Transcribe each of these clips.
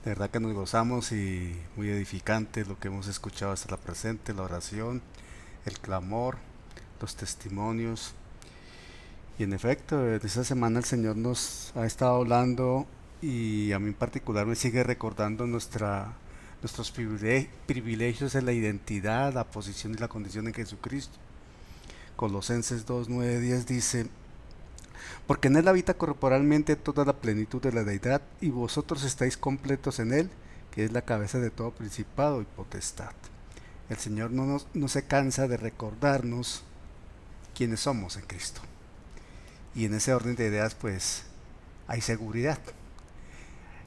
De verdad que nos gozamos y muy edificante lo que hemos escuchado hasta la presente, la oración, el clamor, los testimonios. Y en efecto, desde esta semana el Señor nos ha estado hablando y a mí en particular me sigue recordando nuestros privilegios en la identidad, la posición y la condición en Jesucristo. Colosenses 2, 9, 10 dice: porque en él habita corporalmente toda la plenitud de la deidad, y vosotros estáis completos en él, que es la cabeza de todo principado y potestad. El Señor no se cansa de recordarnos quiénes somos en Cristo. Y en ese orden de ideas pues hay seguridad.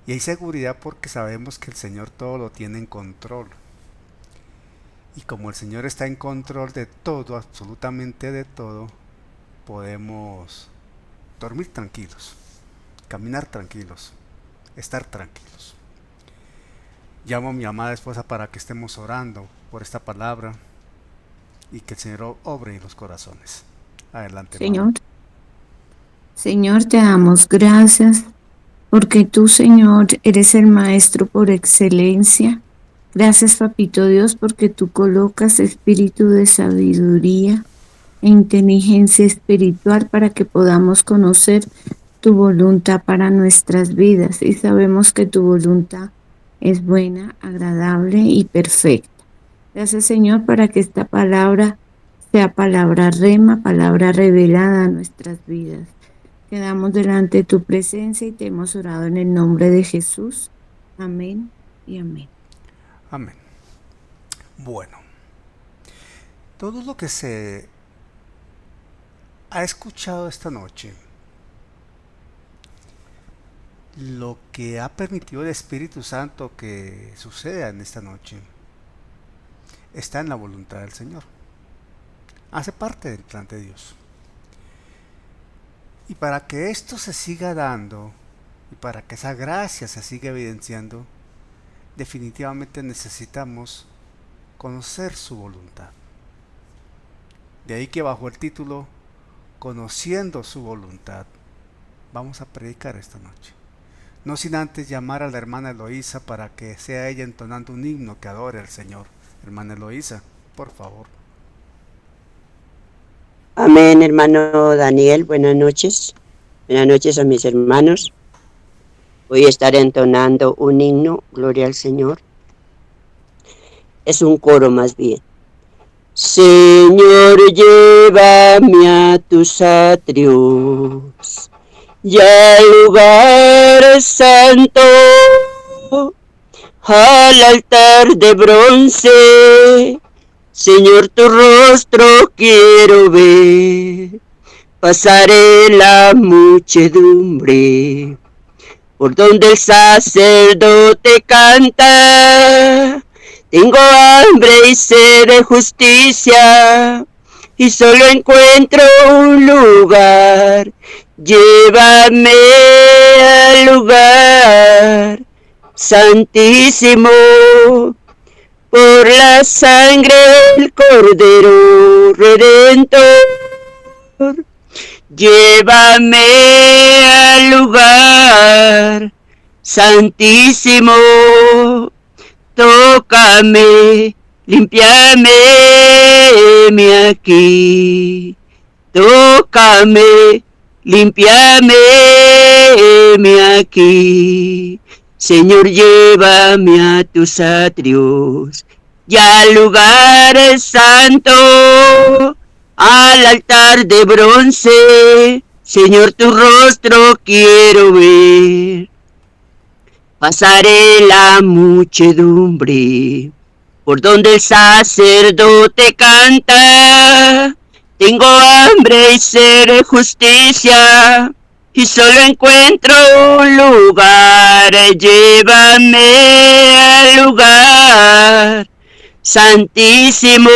Y hay seguridad porque sabemos que el Señor todo lo tiene en control. Y como el Señor está en control de todo, absolutamente de todo, podemos dormir tranquilos, caminar tranquilos, estar tranquilos. Llamo a mi amada esposa para que estemos orando por esta palabra y que el Señor obre en los corazones. Adelante, mami. Señor, Señor, te damos gracias porque tú, Señor, eres el Maestro por excelencia. Gracias, Papito Dios, porque tú colocas espíritu de sabiduría e inteligencia espiritual para que podamos conocer tu voluntad para nuestras vidas. Y sabemos que tu voluntad es buena, agradable y perfecta. Gracias, Señor, para que esta palabra sea palabra rema, palabra revelada a nuestras vidas. Quedamos delante de tu presencia y te hemos orado en el nombre de Jesús. Amén y amén. Amén. Bueno, todo lo que se ha escuchado esta noche, lo que ha permitido el Espíritu Santo que suceda en esta noche, está en la voluntad del Señor. Hace parte del plan de Dios. Y para que esto se siga dando y para que esa gracia se siga evidenciando, definitivamente necesitamos conocer su voluntad. De ahí que bajo el título Conociendo su voluntad, vamos a predicar esta noche. No sin antes llamar a la hermana Eloísa para que sea ella entonando un himno que adore al Señor. Hermana Eloísa, por favor. Amén, hermano Daniel. Buenas noches. Buenas noches a mis hermanos. Voy a estar entonando un himno, Gloria al Señor. Es un coro más bien. Señor, llévame a tus atrios y al lugar santo, al altar de bronce. Señor, tu rostro quiero ver. Pasaré la muchedumbre por donde el sacerdote canta. Tengo hambre y sed de justicia y solo encuentro un lugar. Llévame al lugar santísimo por la sangre del Cordero Redentor. Llévame al lugar santísimo, tócame, limpiame aquí, tócame, limpiame aquí. Señor, llévame a tus atrios y al lugar santo, al altar de bronce. Señor, tu rostro quiero ver. Pasaré la muchedumbre por donde el sacerdote canta. Tengo hambre y sed de justicia y solo encuentro un lugar. Llévame al lugar santísimo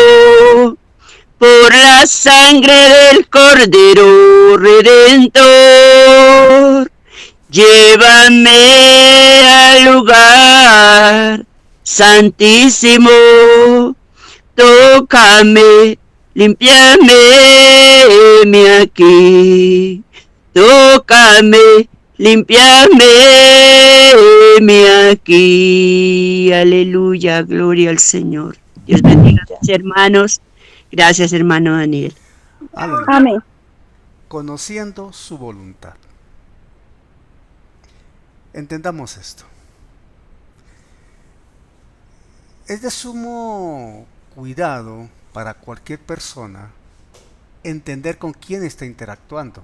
por la sangre del Cordero Redentor. Llévame al lugar santísimo, tócame, limpiame aquí, tócame, limpiame heme aquí. Aleluya, gloria al Señor. Dios bendiga a mis hermanos. Gracias, hermano Daniel. Aleluya. Amén. Conociendo su voluntad. Entendamos esto. Es de sumo cuidado para cualquier persona entender con quién está interactuando,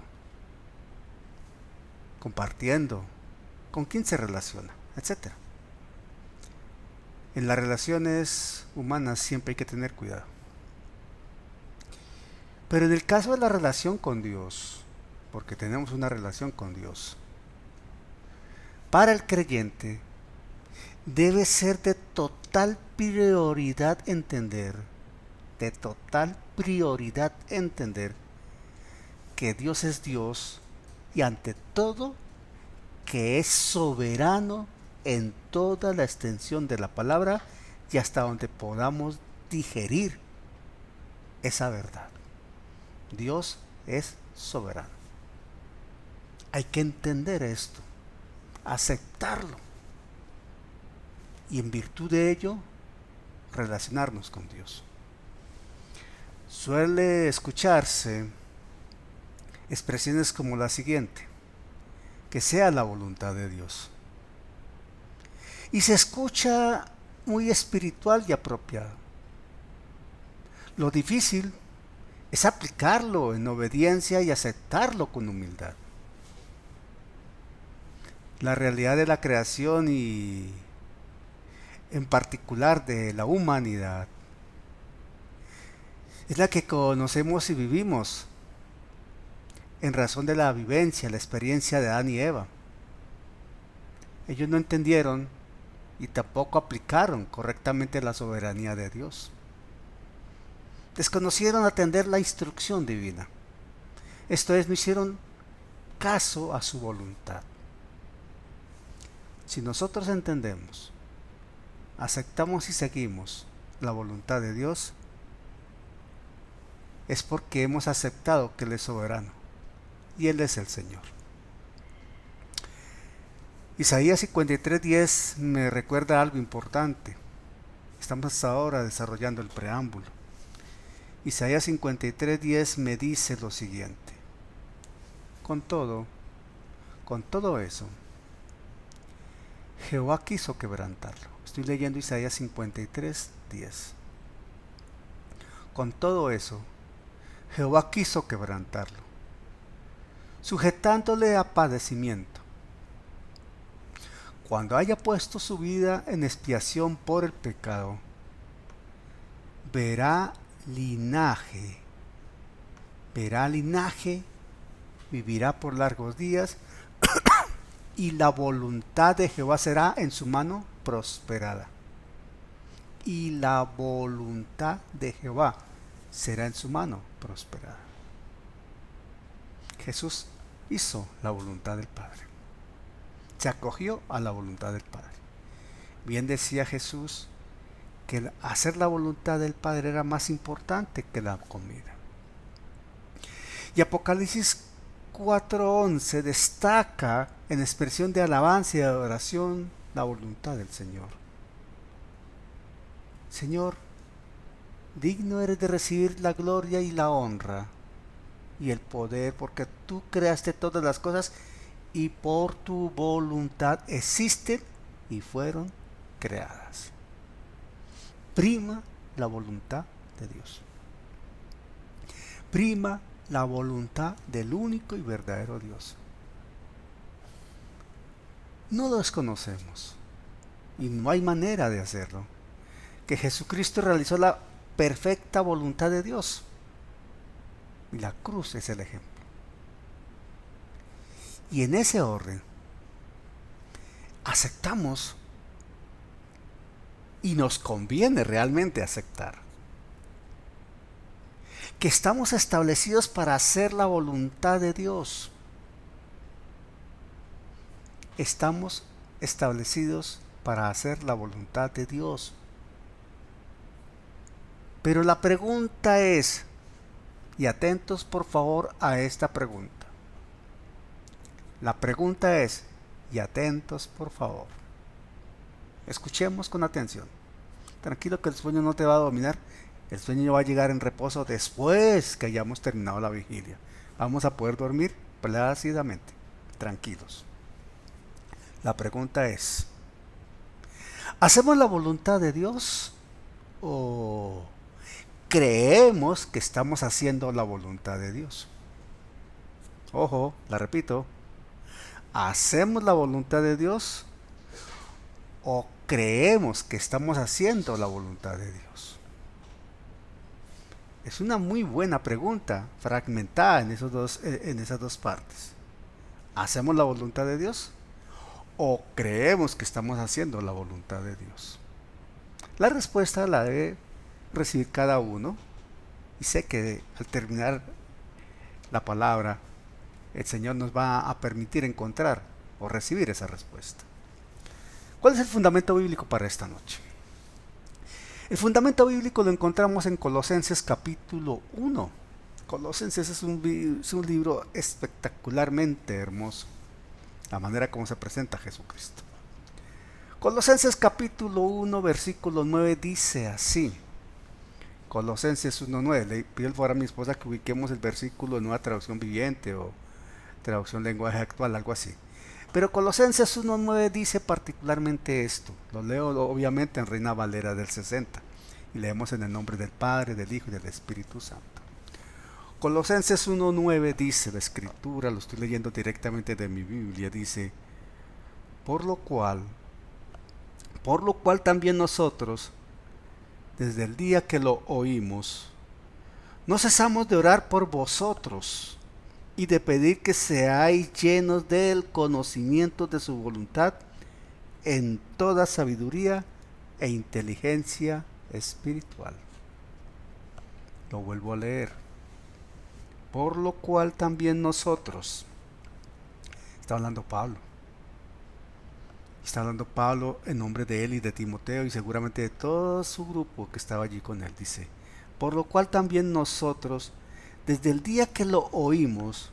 compartiendo, con quién se relaciona, etc. En las relaciones humanas siempre hay que tener cuidado. Pero en el caso de la relación con Dios, porque tenemos una relación con Dios, para el creyente debe ser de total prioridad entender, que Dios es Dios y ante todo que es soberano en toda la extensión de la palabra y hasta donde podamos digerir esa verdad. Dios es soberano. Hay que entender esto, aceptarlo y en virtud de ello relacionarnos con Dios. Suele escucharse expresiones como la siguiente: que sea la voluntad de Dios. Y se escucha muy espiritual y apropiado. Lo difícil es aplicarlo en obediencia y aceptarlo con humildad. La realidad de la creación y en particular de la humanidad es la que conocemos y vivimos en razón de la vivencia, la experiencia de Adán y Eva. Ellos no entendieron y tampoco aplicaron correctamente la soberanía de Dios. Desconocieron atender la instrucción divina. Esto es, no hicieron caso a su voluntad. Si nosotros entendemos, aceptamos y seguimos la voluntad de Dios, es porque hemos aceptado que Él es soberano y Él es el Señor. Isaías 53:10 me recuerda algo importante. Estamos hasta ahora desarrollando el preámbulo. Isaías 53:10 me dice lo siguiente: con todo eso, Jehová quiso quebrantarlo. Estoy leyendo Isaías 53:10. Con todo eso, Jehová quiso quebrantarlo, sujetándole a padecimiento. Cuando haya puesto su vida en expiación por el pecado, verá linaje, vivirá por largos días, y la voluntad de Jehová será en su mano prosperada. Y la voluntad de Jehová será en su mano prosperada. Jesús hizo la voluntad del Padre. Se acogió a la voluntad del Padre. Bien decía Jesús que hacer la voluntad del Padre era más importante que la comida. Y Apocalipsis 4:11 destaca en expresión de alabanza y de adoración la voluntad del Señor. Señor, digno eres de recibir la gloria y la honra y el poder, porque tú creaste todas las cosas y por tu voluntad existen y fueron creadas. Prima la voluntad de Dios. Prima la voluntad del único y verdadero Dios. No lo desconocemos y no hay manera de hacerlo, que Jesucristo realizó la perfecta voluntad de Dios y la cruz es el ejemplo. Y en ese orden aceptamos y nos conviene realmente aceptar que estamos establecidos para hacer la voluntad de Dios. Estamos establecidos para hacer la voluntad de Dios. Pero la pregunta es, y atentos por favor a esta pregunta. La pregunta es, y atentos por favor, Escuchemos con atención. Tranquilo que el sueño no te va a dominar. El sueño va a llegar en reposo después que hayamos terminado la vigilia. Vamos a poder dormir plácidamente, tranquilos. La pregunta es, ¿hacemos la voluntad de Dios o creemos que estamos haciendo la voluntad de Dios? Ojo, la repito. ¿Hacemos la voluntad de Dios o creemos que estamos haciendo la voluntad de Dios? Es una muy buena pregunta, fragmentada en esas dos partes. ¿Hacemos la voluntad de Dios o creemos que estamos haciendo la voluntad de Dios? La respuesta la debe recibir cada uno, y sé que al terminar la palabra el Señor nos va a permitir encontrar o recibir esa respuesta. ¿Cuál es el fundamento bíblico para esta noche? El fundamento bíblico lo encontramos en Colosenses capítulo 1. Colosenses es un libro espectacularmente hermoso, la manera como se presenta Jesucristo. Colosenses capítulo 1 versículo 9 dice así. Colosenses 1:9. Le pido el favor a mi esposa que ubiquemos el versículo en Nueva Traducción Viviente o Traducción Lenguaje Actual, algo así. Pero Colosenses 1:9 dice particularmente esto. Lo leo obviamente en Reina Valera del 60. Y leemos en el nombre del Padre, del Hijo y del Espíritu Santo. Colosenses 1:9 dice la escritura, lo estoy leyendo directamente de mi Biblia, dice, por lo cual también nosotros, desde el día que lo oímos, no cesamos de orar por vosotros y de pedir que seáis llenos del conocimiento de su voluntad en toda sabiduría e inteligencia espiritual. Lo vuelvo a leer. Por lo cual también nosotros, está hablando Pablo en nombre de él y de Timoteo y seguramente de todo su grupo que estaba allí con él, dice, por lo cual también nosotros, desde el día que lo oímos,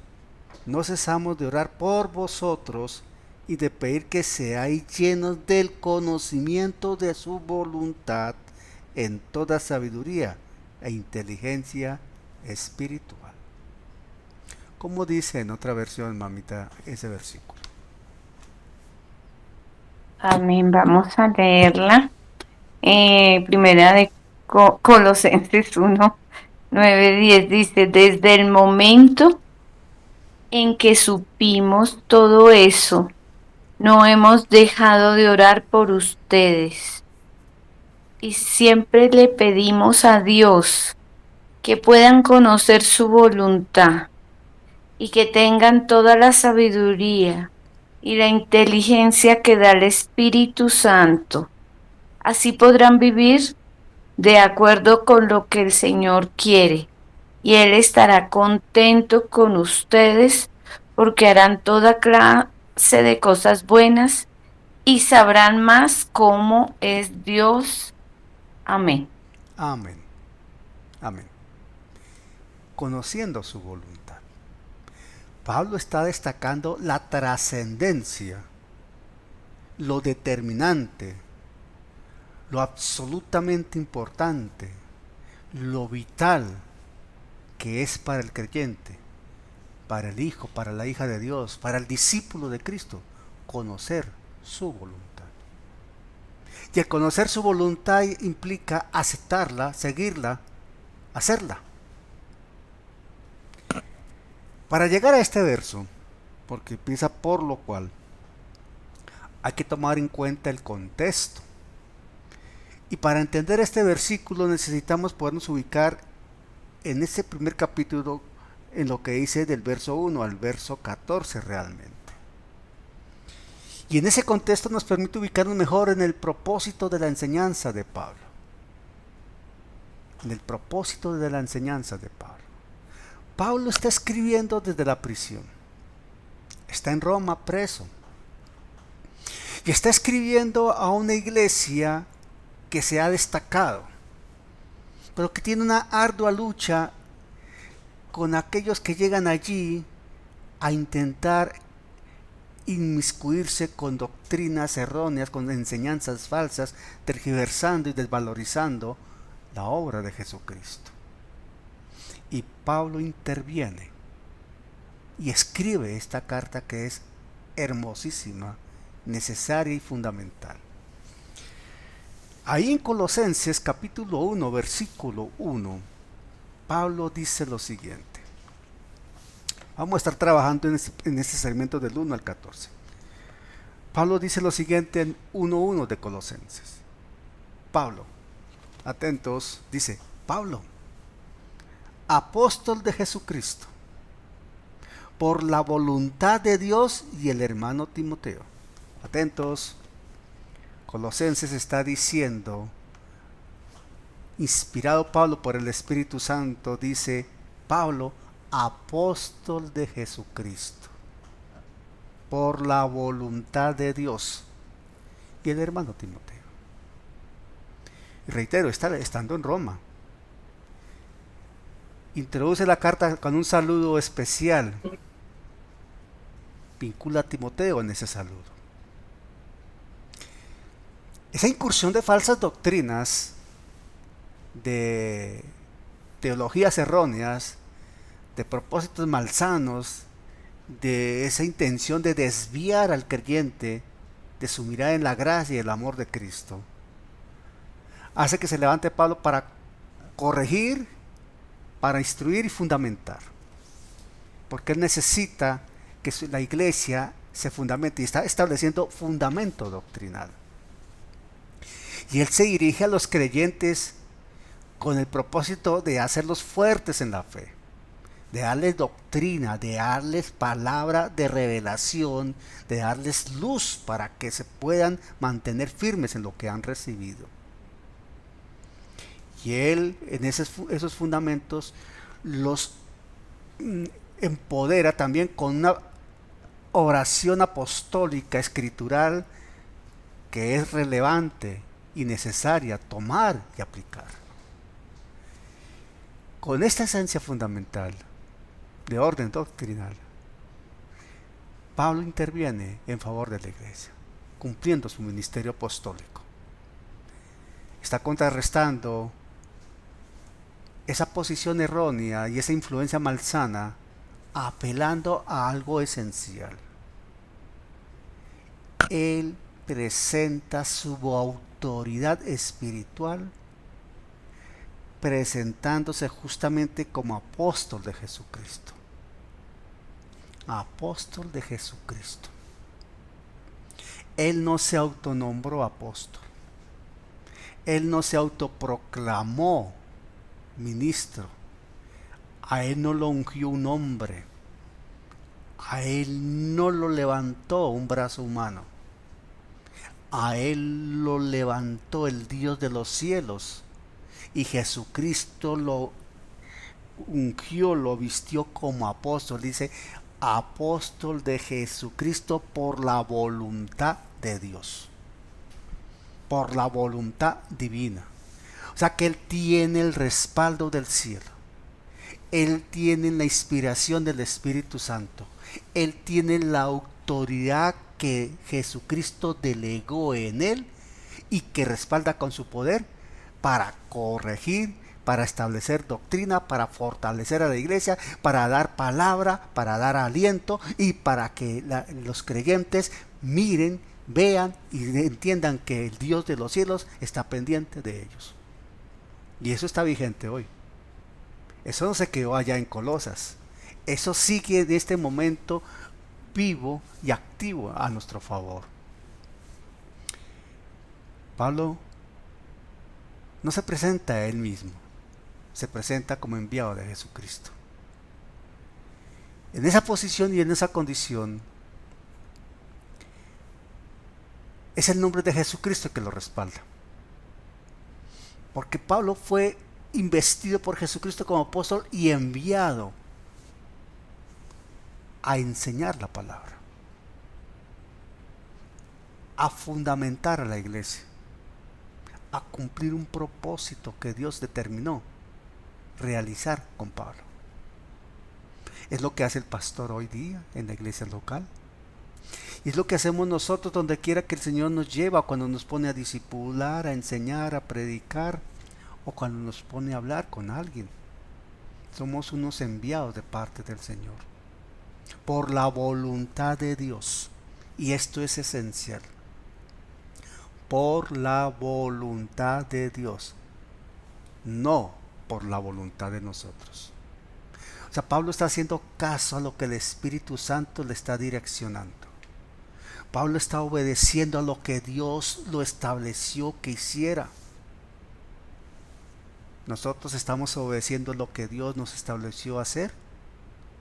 no cesamos de orar por vosotros y de pedir que seáis llenos del conocimiento de su voluntad en toda sabiduría e inteligencia espiritual. ¿Cómo dice en otra versión, mamita, ese versículo? Amén. Vamos a leerla. Primera de Colosenses 1, 9, 10 dice, desde el momento en que supimos todo eso, no hemos dejado de orar por ustedes y siempre le pedimos a Dios que puedan conocer su voluntad y que tengan toda la sabiduría y la inteligencia que da el Espíritu Santo. Así podrán vivir de acuerdo con lo que el Señor quiere, y Él estará contento con ustedes porque harán toda clase de cosas buenas y sabrán más cómo es Dios. Amén. Amén. Amén. Conociendo su voluntad. Pablo está destacando la trascendencia, lo determinante, lo absolutamente importante, lo vital que es para el creyente, para el hijo, para la hija de Dios, para el discípulo de Cristo, conocer su voluntad. Y el conocer su voluntad implica aceptarla, seguirla, hacerla. Para llegar a este verso, porque empieza por lo cual, hay que tomar en cuenta el contexto. Y para entender este versículo necesitamos podernos ubicar en ese primer capítulo, en lo que dice del verso 1 al verso 14 realmente. Y en ese contexto nos permite ubicarnos mejor en el propósito de la enseñanza de Pablo. En el propósito de la enseñanza de Pablo. Pablo está escribiendo desde la prisión. Está en Roma preso. Y está escribiendo a una iglesia que se ha destacado, pero que tiene una ardua lucha con aquellos que llegan allí a intentar inmiscuirse con doctrinas erróneas, con enseñanzas falsas, tergiversando y desvalorizando la obra de Jesucristo. Y Pablo interviene y escribe esta carta que es hermosísima, necesaria y fundamental. Ahí en Colosenses capítulo 1, versículo 1, Pablo dice lo siguiente. Vamos a estar trabajando en este segmento del 1 al 14. Pablo dice lo siguiente en 1.1 de Colosenses. Pablo, atentos, dice, Pablo, apóstol de Jesucristo, por la voluntad de Dios, y el hermano Timoteo. Atentos, Colosenses está diciendo, inspirado Pablo por el Espíritu Santo, dice, Pablo, apóstol de Jesucristo, por la voluntad de Dios, y el hermano Timoteo. Y reitero, estando en Roma, introduce la carta con un saludo especial, vincula a Timoteo en ese saludo. Esa incursión de falsas doctrinas, de teologías erróneas, de propósitos malsanos, de esa intención de desviar al creyente de su mirada en la gracia y el amor de Cristo, hace que se levante Pablo para corregir, para instruir y fundamentar, porque él necesita que la iglesia se fundamente, y está estableciendo fundamento doctrinal. Y él se dirige a los creyentes con el propósito de hacerlos fuertes en la fe, de darles doctrina, de darles palabra de revelación, de darles luz para que se puedan mantener firmes en lo que han recibido. Y él en esos fundamentos los empodera también con una oración apostólica, escritural, que es relevante y necesaria tomar y aplicar. Con esta esencia fundamental de orden doctrinal, Pablo interviene en favor de la iglesia, cumpliendo su ministerio apostólico. Está contrarrestando esa posición errónea y esa influencia malsana, apelando a algo esencial. Él presenta su autoridad espiritual, presentándose justamente como apóstol de Jesucristo. Apóstol de Jesucristo. Él no se autonombró apóstol. Él no se autoproclamó ministro. A él no lo ungió un hombre. A él no lo levantó un brazo humano. A él lo levantó el Dios de los cielos. Y Jesucristo lo ungió, lo vistió como apóstol. Dice, apóstol de Jesucristo por la voluntad de Dios. Por la voluntad divina. O sea que él tiene el respaldo del cielo. Él tiene la inspiración del Espíritu Santo. Él tiene la autoridad que Jesucristo delegó en él y que respalda con su poder para corregir, para establecer doctrina, para fortalecer a la iglesia, para dar palabra, para dar aliento y para que los creyentes miren, vean y entiendan que el Dios de los cielos está pendiente de ellos. Y eso está vigente hoy. Eso no se quedó allá en Colosas. Eso sigue en este momento vivo y activo a nuestro favor. Pablo no se presenta a él mismo, se presenta como enviado de Jesucristo. En esa posición y en esa condición es el nombre de Jesucristo que lo respalda. Porque Pablo fue investido por Jesucristo como apóstol y enviado a enseñar la palabra, a fundamentar a la iglesia, a cumplir un propósito que Dios determinó realizar con Pablo. Es lo que hace el pastor hoy día en la iglesia local. Y es lo que hacemos nosotros donde quiera que el Señor nos lleva, cuando nos pone a discipular, a enseñar, a predicar, o cuando nos pone a hablar con alguien. Somos unos enviados de parte del Señor, por la voluntad de Dios. Y esto es esencial. Por la voluntad de Dios, no por la voluntad de nosotros. O sea, Pablo está haciendo caso a lo que el Espíritu Santo le está direccionando. Pablo está obedeciendo a lo que Dios lo estableció que hiciera. ¿Nosotros estamos obedeciendo lo que Dios nos estableció hacer?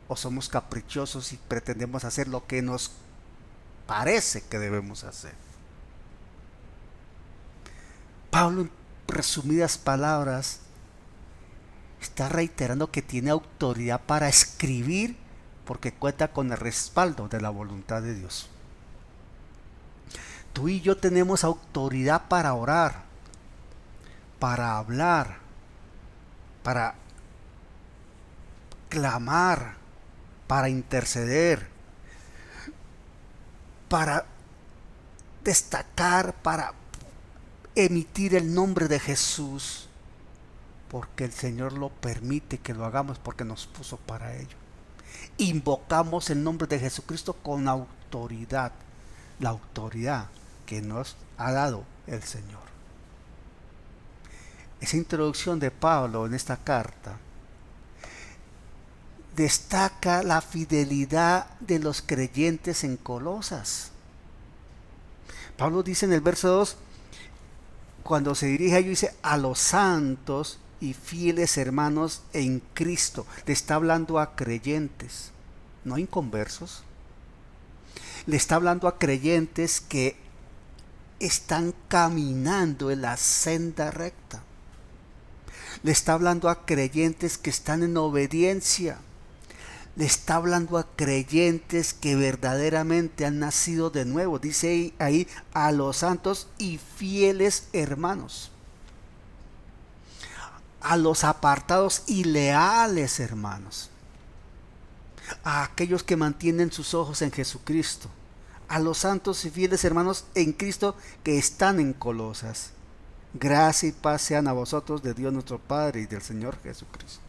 ¿O somos caprichosos y pretendemos hacer lo que nos parece que debemos hacer? Pablo, en resumidas palabras, está reiterando que tiene autoridad para escribir porque cuenta con el respaldo de la voluntad de Dios. Tú y yo tenemos autoridad para orar, para hablar, para clamar, para interceder, para destacar, para emitir el nombre de Jesús, porque el Señor lo permite que lo hagamos, porque nos puso para ello. Invocamos el nombre de Jesucristo con autoridad, la autoridad que nos ha dado el Señor. Esa introducción de Pablo en esta carta destaca la fidelidad de los creyentes en Colosas. Pablo dice en el verso 2, cuando se dirige a ellos, dice a los santos y fieles hermanos en Cristo. Le está hablando a creyentes, no a inconversos. Le está hablando a creyentes que están caminando en la senda recta. Le está hablando a creyentes que están en obediencia. Le está hablando a creyentes que verdaderamente han nacido de nuevo. Dice ahí a los santos y fieles hermanos. A los apartados y leales hermanos. A aquellos que mantienen sus ojos en Jesucristo. A los santos y fieles hermanos en Cristo que están en Colosas. Gracia y paz sean a vosotros de Dios nuestro Padre y del Señor Jesucristo.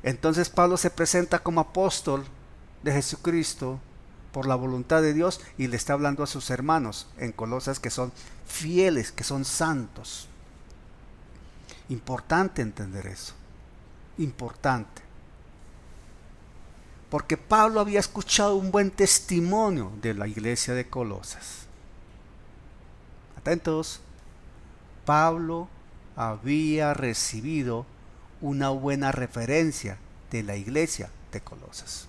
Entonces Pablo se presenta como apóstol de Jesucristo por la voluntad de Dios y le está hablando a sus hermanos en Colosas que son fieles, que son santos. Importante entender eso. Importante. Porque Pablo había escuchado un buen testimonio de la iglesia de Colosas. Atentos. Pablo había recibido una buena referencia de la iglesia de Colosas.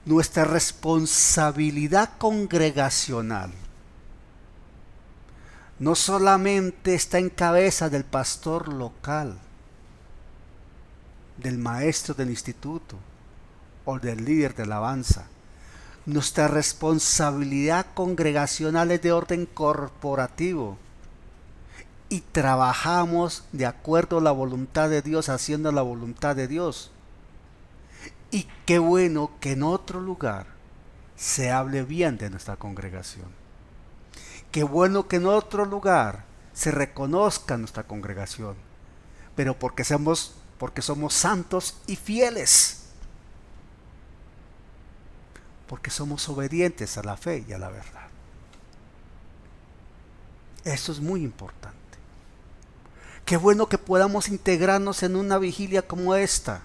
Nuestra responsabilidad congregacional no solamente está en cabeza del pastor local, del maestro del instituto o del líder de alabanza. Nuestra responsabilidad congregacional es de orden corporativo y trabajamos de acuerdo a la voluntad de Dios, haciendo la voluntad de Dios. Y qué bueno que en otro lugar se hable bien de nuestra congregación. Qué bueno que en otro lugar se reconozca nuestra congregación, pero porque somos santos y fieles. Porque somos obedientes a la fe y a la verdad. Eso es muy importante. Qué bueno que podamos integrarnos en una vigilia como esta,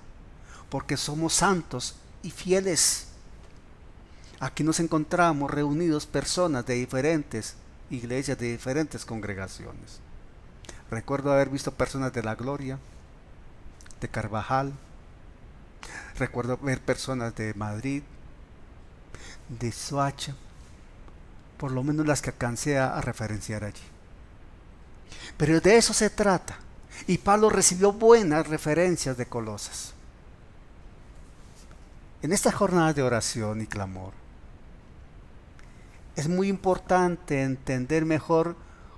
porque somos santos y fieles. Aquí nos encontramos reunidos personas de diferentes iglesias, de diferentes congregaciones. Recuerdo haber visto personas de La Gloria, de Carvajal. Recuerdo ver personas de Madrid, de Soacha, por lo menos las que alcancé a referenciar allí. Pero de eso se trata. Y Pablo recibió buenas referencias de Colosas. En esta jornada de oración y clamor, es muy importante entender mejor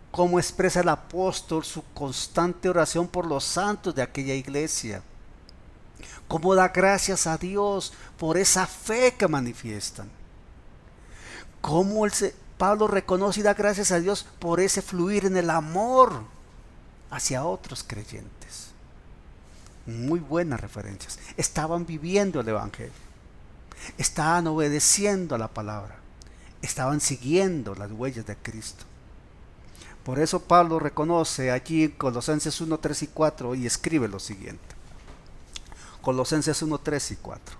cómo expresa el apóstol su constante oración por los santos de aquella iglesia. Cómo da gracias a Dios por esa fe que manifiestan. Cómo Pablo reconoce y da gracias a Dios por ese fluir en el amor hacia otros creyentes. Muy buenas referencias. Estaban viviendo el Evangelio. Estaban obedeciendo a la palabra. Estaban siguiendo las huellas de Cristo. Por eso Pablo reconoce allí en Colosenses 1, 3 y 4 y escribe lo siguiente. Colosenses 1, 3 y 4.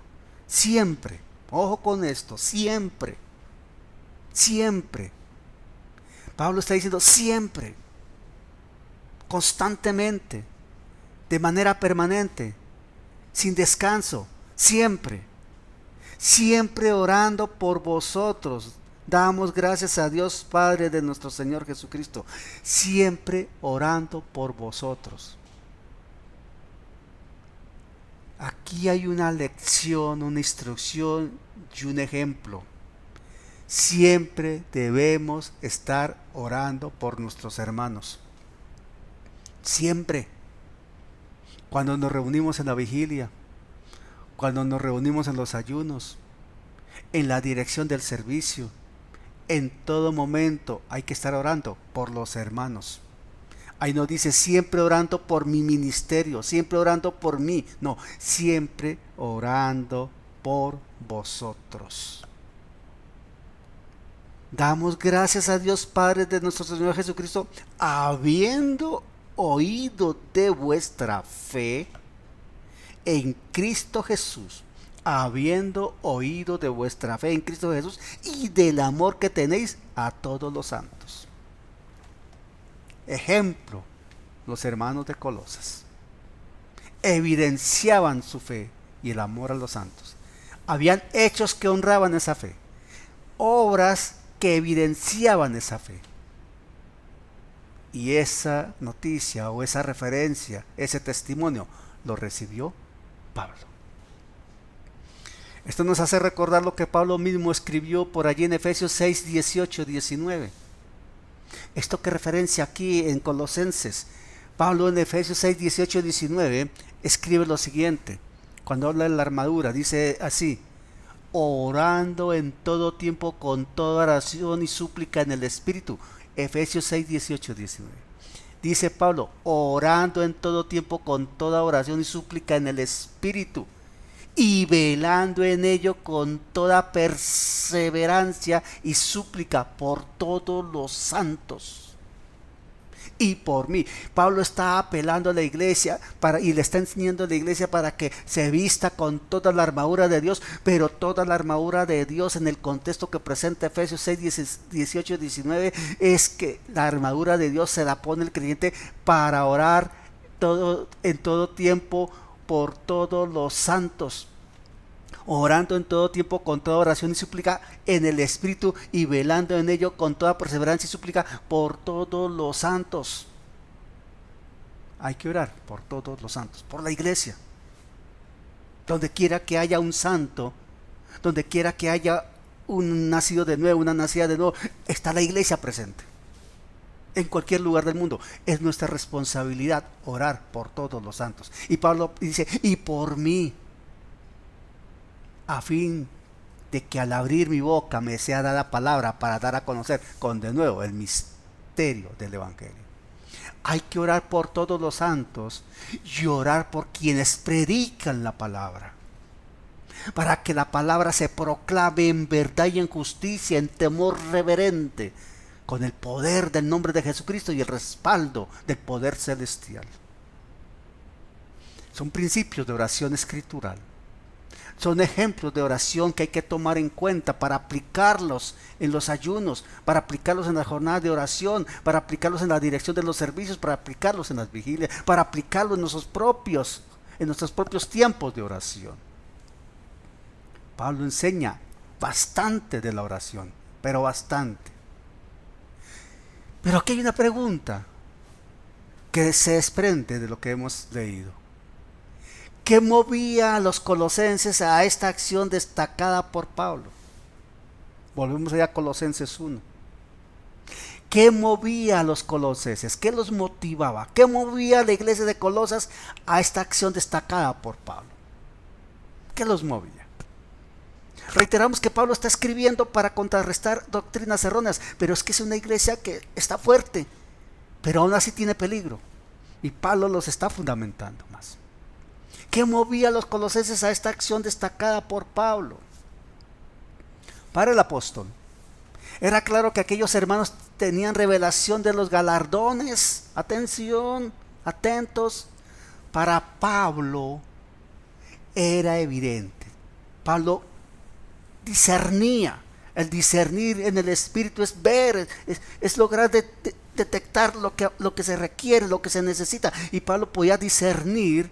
Siempre, ojo con esto, siempre. Pablo está diciendo siempre, constantemente, de manera permanente, sin descanso, siempre orando por vosotros. Damos gracias a Dios Padre de nuestro Señor Jesucristo, siempre orando por vosotros. Aquí hay una lección, una instrucción y un ejemplo. Siempre debemos estar orando por nuestros hermanos. Siempre. Cuando nos reunimos en la vigilia, cuando nos reunimos en los ayunos, en la dirección del servicio, en todo momento hay que estar orando por los hermanos. Ahí no dice siempre orando por mi ministerio, siempre orando por mí. No, siempre orando por vosotros. Damos gracias a Dios Padre de nuestro Señor Jesucristo, habiendo oído de vuestra fe en Cristo Jesús, habiendo oído de vuestra fe en Cristo Jesús y del amor que tenéis a todos los santos. Ejemplo, los hermanos de Colosas evidenciaban su fe y el amor a los santos. Habían hechos que honraban esa fe, obras que evidenciaban esa fe. Y esa noticia o esa referencia, ese testimonio, lo recibió Pablo. Esto nos hace recordar lo que Pablo mismo escribió por allí en Efesios 6, 18, 19. Esto que referencia aquí en Colosenses. Pablo en Efesios 6, 18, 19 escribe lo siguiente. Cuando habla de la armadura, dice así: orando en todo tiempo con toda oración y súplica en el Espíritu. Efesios 6, 18, 19. Dice Pablo, orando en todo tiempo con toda oración y súplica en el Espíritu, y velando en ello con toda perseverancia y súplica por todos los santos y por mí. Pablo está apelando a la iglesia y le está enseñando a la iglesia para que se vista con toda la armadura de Dios, pero toda la armadura de Dios en el contexto que presenta Efesios 6, 18, 19 es que la armadura de Dios se la pone el creyente para orar en todo tiempo por todos los santos, orando en todo tiempo con toda oración y súplica en el Espíritu y velando en ello con toda perseverancia y súplica por todos los santos. Hay que orar por todos los santos, por la iglesia. Donde quiera que haya un santo, donde quiera que haya un nacido de nuevo, una nacida de nuevo, está la iglesia presente. En cualquier lugar del mundo es nuestra responsabilidad orar por todos los santos. Y Pablo dice, y por mí, a fin de que al abrir mi boca me sea dada palabra para dar a conocer con de nuevo el misterio del Evangelio. Hay que orar por todos los santos y orar por quienes predican la palabra, para que la palabra se proclame en verdad y en justicia, en temor reverente, con el poder del nombre de Jesucristo y el respaldo del poder celestial. Son principios de oración escritural. Son ejemplos de oración que hay que tomar en cuenta para aplicarlos en los ayunos, para aplicarlos en las jornadas de oración, para aplicarlos en la dirección de los servicios, para aplicarlos en las vigilias, para aplicarlos en nuestros propios tiempos de oración. Pablo enseña bastante de la oración, pero bastante. Pero aquí hay una pregunta que se desprende de lo que hemos leído. ¿Qué movía a los colosenses a esta acción destacada por Pablo? Volvemos allá a Colosenses 1. ¿Qué movía a los colosenses? ¿Qué los motivaba? ¿Qué movía a la iglesia de Colosas a esta acción destacada por Pablo? ¿Qué los movía? Reiteramos que Pablo está escribiendo para contrarrestar doctrinas erróneas, pero es que es una iglesia que está fuerte, pero aún así tiene peligro. Y Pablo los está fundamentando más. ¿Qué movía a los colosenses a esta acción destacada por Pablo? Para el apóstol, era claro que aquellos hermanos tenían revelación de los galardones. Atención, atentos. Para Pablo era evidente. Pablo discernía. El discernir en el espíritu es ver, es lograr detectar lo que se requiere, lo que se necesita. Y Pablo podía discernir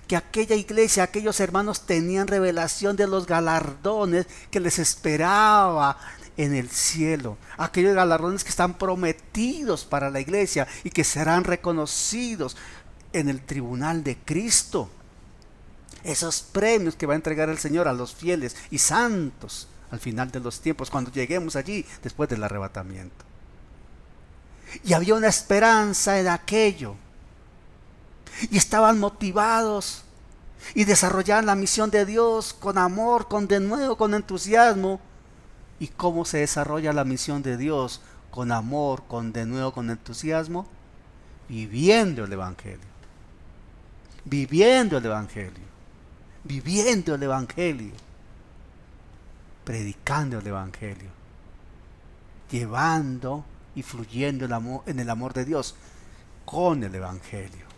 que aquella iglesia, aquellos hermanos tenían revelación de los galardones que les esperaba en el cielo. Aquellos galardones que están prometidos para la iglesia y que serán reconocidos en el tribunal de Cristo. Esos premios que va a entregar el Señor a los fieles y santos al final de los tiempos, cuando lleguemos allí después del arrebatamiento. Y había una esperanza en aquello. Y estaban motivados y desarrollaban la misión de Dios con amor, con denuedo, con entusiasmo. ¿Y cómo se desarrolla la misión de Dios? Con amor, con denuedo, con entusiasmo. Viviendo el Evangelio. Viviendo el Evangelio. Viviendo el Evangelio. Predicando el Evangelio. Llevando y fluyendo en el amor de Dios con el Evangelio.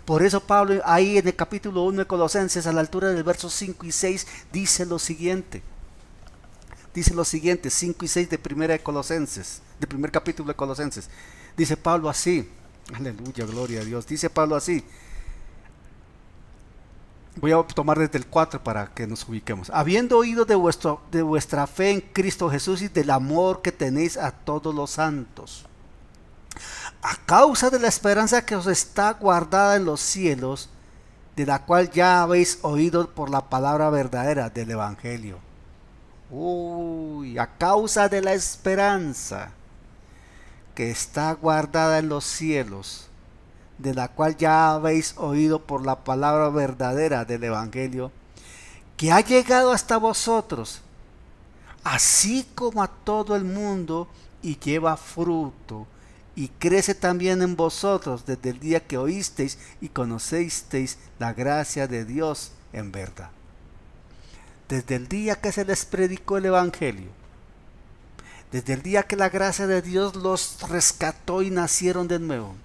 Por eso Pablo ahí en el capítulo 1 de Colosenses, a la altura del versos 5 y 6, dice lo siguiente. Dice lo siguiente, 5 y 6 de primera de Colosenses, del primer capítulo de Colosenses. Dice Pablo así, aleluya, gloria a Dios. Dice Pablo así. Voy a tomar desde el 4 para que nos ubiquemos. Habiendo oído de vuestra fe en Cristo Jesús y del amor que tenéis a todos los santos, a causa de la esperanza que os está guardada en los cielos, de la cual ya habéis oído por la palabra verdadera del Evangelio. A causa de la esperanza que está guardada en los cielos, de la cual ya habéis oído por la palabra verdadera del Evangelio, que ha llegado hasta vosotros, así como a todo el mundo, y lleva fruto, y crece también en vosotros desde el día que oísteis y conocisteis la gracia de Dios en verdad. Desde el día que se les predicó el Evangelio, desde el día que la gracia de Dios los rescató y nacieron de nuevo,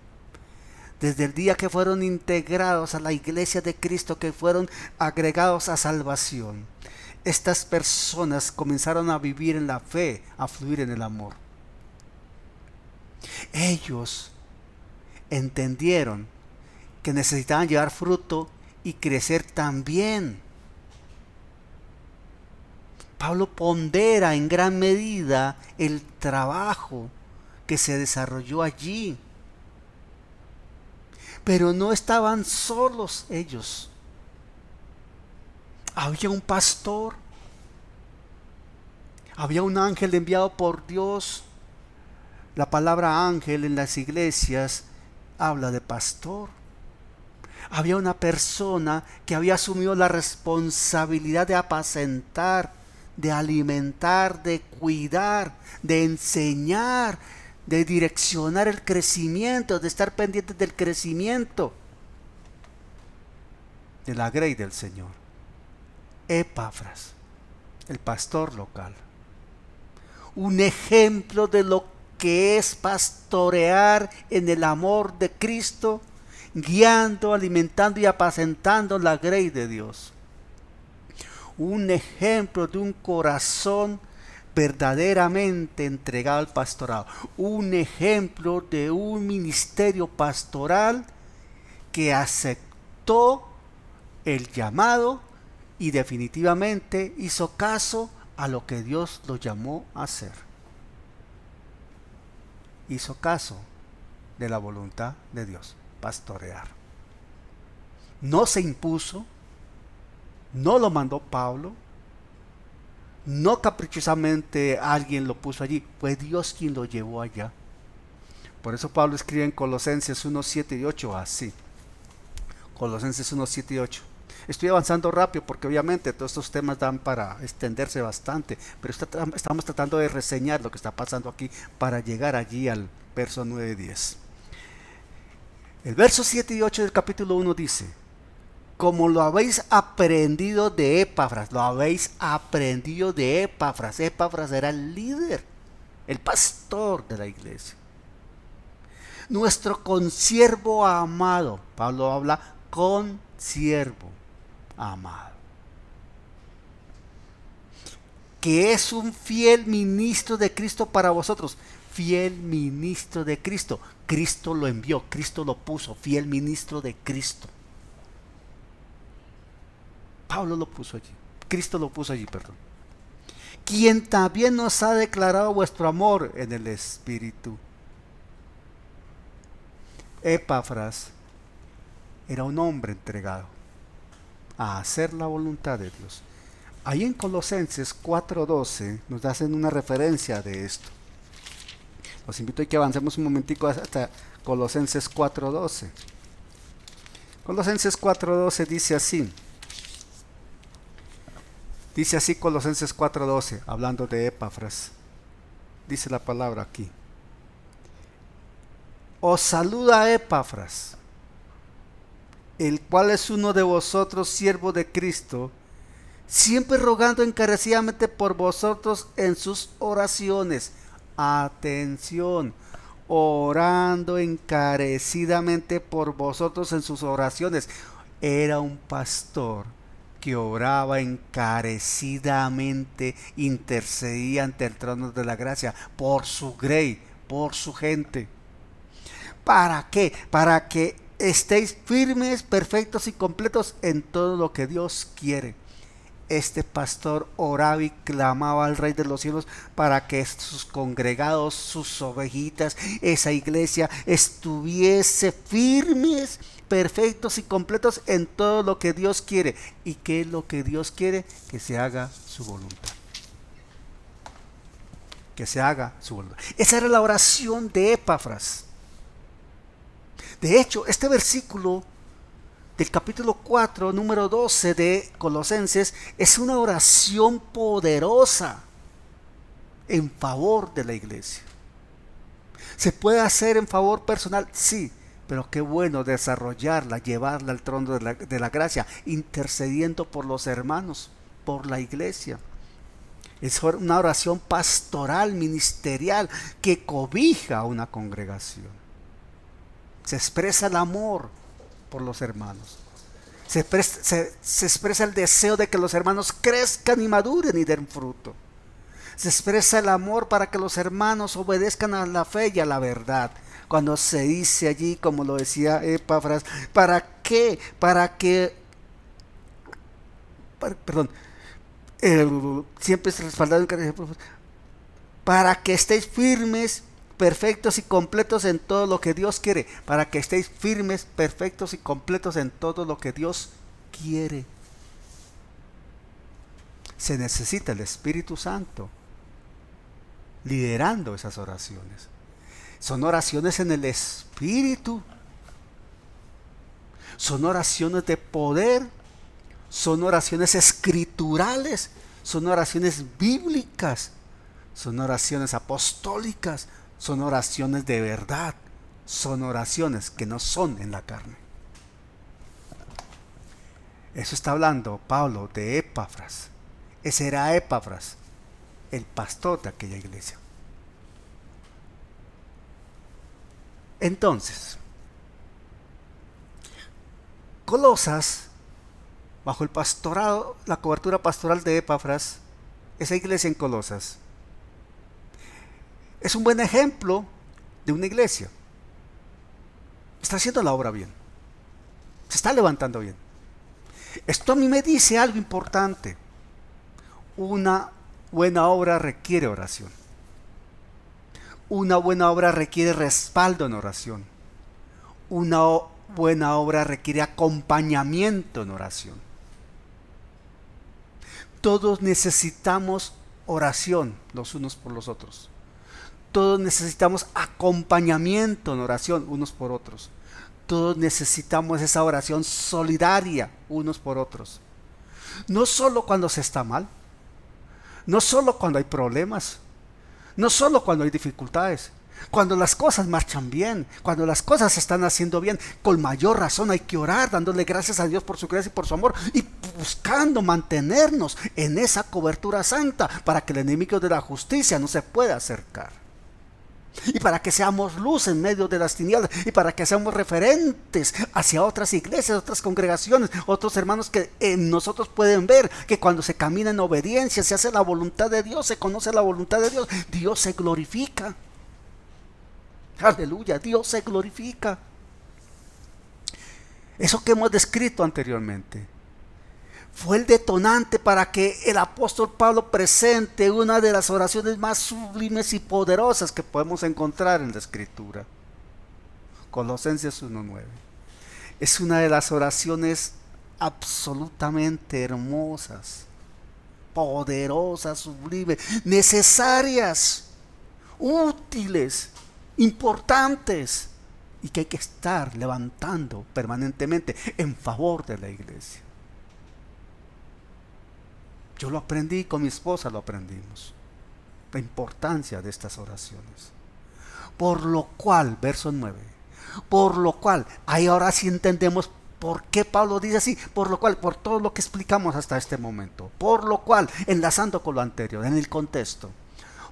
desde el día que fueron integrados a la iglesia de Cristo, que fueron agregados a salvación, estas personas comenzaron a vivir en la fe, a fluir en el amor. Ellos entendieron que necesitaban llevar fruto y crecer también. Pablo pondera en gran medida el trabajo que se desarrolló allí. Pero no estaban solos ellos. Había un pastor. Había un ángel enviado por Dios. La palabra ángel en las iglesias habla de pastor. Había una persona que había asumido la responsabilidad de apacentar, de alimentar, de cuidar, de enseñar, de direccionar el crecimiento, de estar pendientes del crecimiento de la grey del Señor. Epafras, el pastor local. Un ejemplo de lo que es pastorear en el amor de Cristo, guiando, alimentando y apacentando la grey de Dios. Un ejemplo de un corazón verdaderamente entregado al pastorado. Un ejemplo de un ministerio pastoral que aceptó el llamado y definitivamente hizo caso a lo que Dios lo llamó a hacer. Hizo caso de la voluntad de Dios, pastorear. No se impuso, no lo mandó Pablo, no caprichosamente alguien lo puso allí, fue Dios quien lo llevó allá. Por eso Pablo escribe en Colosenses 1, 7 y 8 así. Colosenses 1, 7 y 8. Estoy avanzando rápido porque obviamente todos estos temas dan para extenderse bastante, pero estamos tratando de reseñar lo que está pasando aquí para llegar allí al verso 9 y 10. El verso 7 y 8 del capítulo 1 dice: como lo habéis aprendido de Epafras, lo habéis aprendido de Epafras. Epafras era el líder, el pastor de la iglesia. Nuestro consiervo amado, Pablo habla consiervo amado, que es un fiel ministro de Cristo para vosotros. Fiel ministro de Cristo. Cristo lo envió, Cristo lo puso, fiel ministro de Cristo. Pablo lo puso allí, Cristo lo puso allí, perdón. Quien también nos ha declarado vuestro amor en el Espíritu. Epafras era un hombre entregado a hacer la voluntad de Dios. Ahí en Colosenses 4:12 nos hacen una referencia de esto. Los invito a que avancemos un momentico hasta Colosenses 4:12. Colosenses 4:12 dice así. Dice así Colosenses 4:12, hablando de Epafras. Dice la palabra aquí: os saluda Epafras, el cual es uno de vosotros, siervo de Cristo, siempre rogando encarecidamente por vosotros en sus oraciones. Atención, orando encarecidamente por vosotros en sus oraciones. Era un pastor que oraba encarecidamente, intercedía ante el trono de la gracia por su grey, por su gente. ¿Para qué? Para que estéis firmes, perfectos y completos en todo lo que Dios quiere. Este pastor oraba y clamaba al Rey de los cielos para que sus congregados, sus ovejitas, esa iglesia estuviese firmes, perfectos y completos en todo lo que Dios quiere. ¿Y qué es lo que Dios quiere? Que se haga su voluntad. Que se haga su voluntad. Esa era la oración de Epafras. De hecho, este versículo del capítulo 4, número 12 de Colosenses, es una oración poderosa en favor de la iglesia. ¿Se puede hacer en favor personal? Sí, pero qué bueno desarrollarla, llevarla al trono de la gracia, intercediendo por los hermanos, por la iglesia. Es una oración pastoral, ministerial, que cobija a una congregación. Se expresa el amor por los hermanos. Se expresa el deseo de que los hermanos crezcan y maduren y den fruto. Se expresa el amor para que los hermanos obedezcan a la fe y a la verdad. Cuando se dice allí, como lo decía Epafras, ¿para qué? Siempre se respaldado en para que estéis firmes, perfectos y completos en todo lo que Dios quiere. Para que estéis firmes, perfectos y completos en todo lo que Dios quiere. Se necesita el Espíritu Santo liderando esas oraciones. Son oraciones en el Espíritu. Son oraciones de poder. Son oraciones escriturales. Son oraciones bíblicas. Son oraciones apostólicas. Son oraciones de verdad. Son oraciones que no son en la carne. Eso está hablando Pablo de Epafras. Ese era Epafras, el pastor de aquella iglesia. Entonces, Colosas, bajo el pastorado, la cobertura pastoral de Epafras, esa iglesia en Colosas, es un buen ejemplo de una iglesia. Está haciendo la obra bien. Se está levantando bien. Esto a mí me dice algo importante. Una buena obra requiere oración. Una buena obra requiere respaldo en oración. Una buena obra requiere acompañamiento en oración. Todos necesitamos oración los unos por los otros. Todos necesitamos acompañamiento en oración unos por otros. Todos necesitamos esa oración solidaria unos por otros. No solo cuando se está mal, no solo cuando hay problemas, no solo cuando hay dificultades. Cuando las cosas marchan bien, cuando las cosas se están haciendo bien, con mayor razón hay que orar, dándole gracias a Dios por su gracia y por su amor, y buscando mantenernos en esa cobertura santa para que el enemigo de la justicia no se pueda acercar. Y para que seamos luz en medio de las tinieblas, y para que seamos referentes hacia otras iglesias, otras congregaciones, otros hermanos que en nosotros pueden ver que cuando se camina en obediencia, se hace la voluntad de Dios, se conoce la voluntad de Dios, Dios se glorifica. Aleluya, Dios se glorifica. Eso que hemos descrito anteriormente fue el detonante para que el apóstol Pablo presente una de las oraciones más sublimes y poderosas que podemos encontrar en la Escritura. Colosenses 1:9. Es una de las oraciones absolutamente hermosas, poderosas, sublimes, necesarias, útiles, importantes, y que hay que estar levantando permanentemente en favor de la iglesia. Yo lo aprendí, con mi esposa lo aprendimos, la importancia de estas oraciones. Por lo cual, verso 9, por lo cual, ahí ahora sí entendemos por qué Pablo dice así, por lo cual, por todo lo que explicamos hasta este momento, por lo cual, enlazando con lo anterior, en el contexto,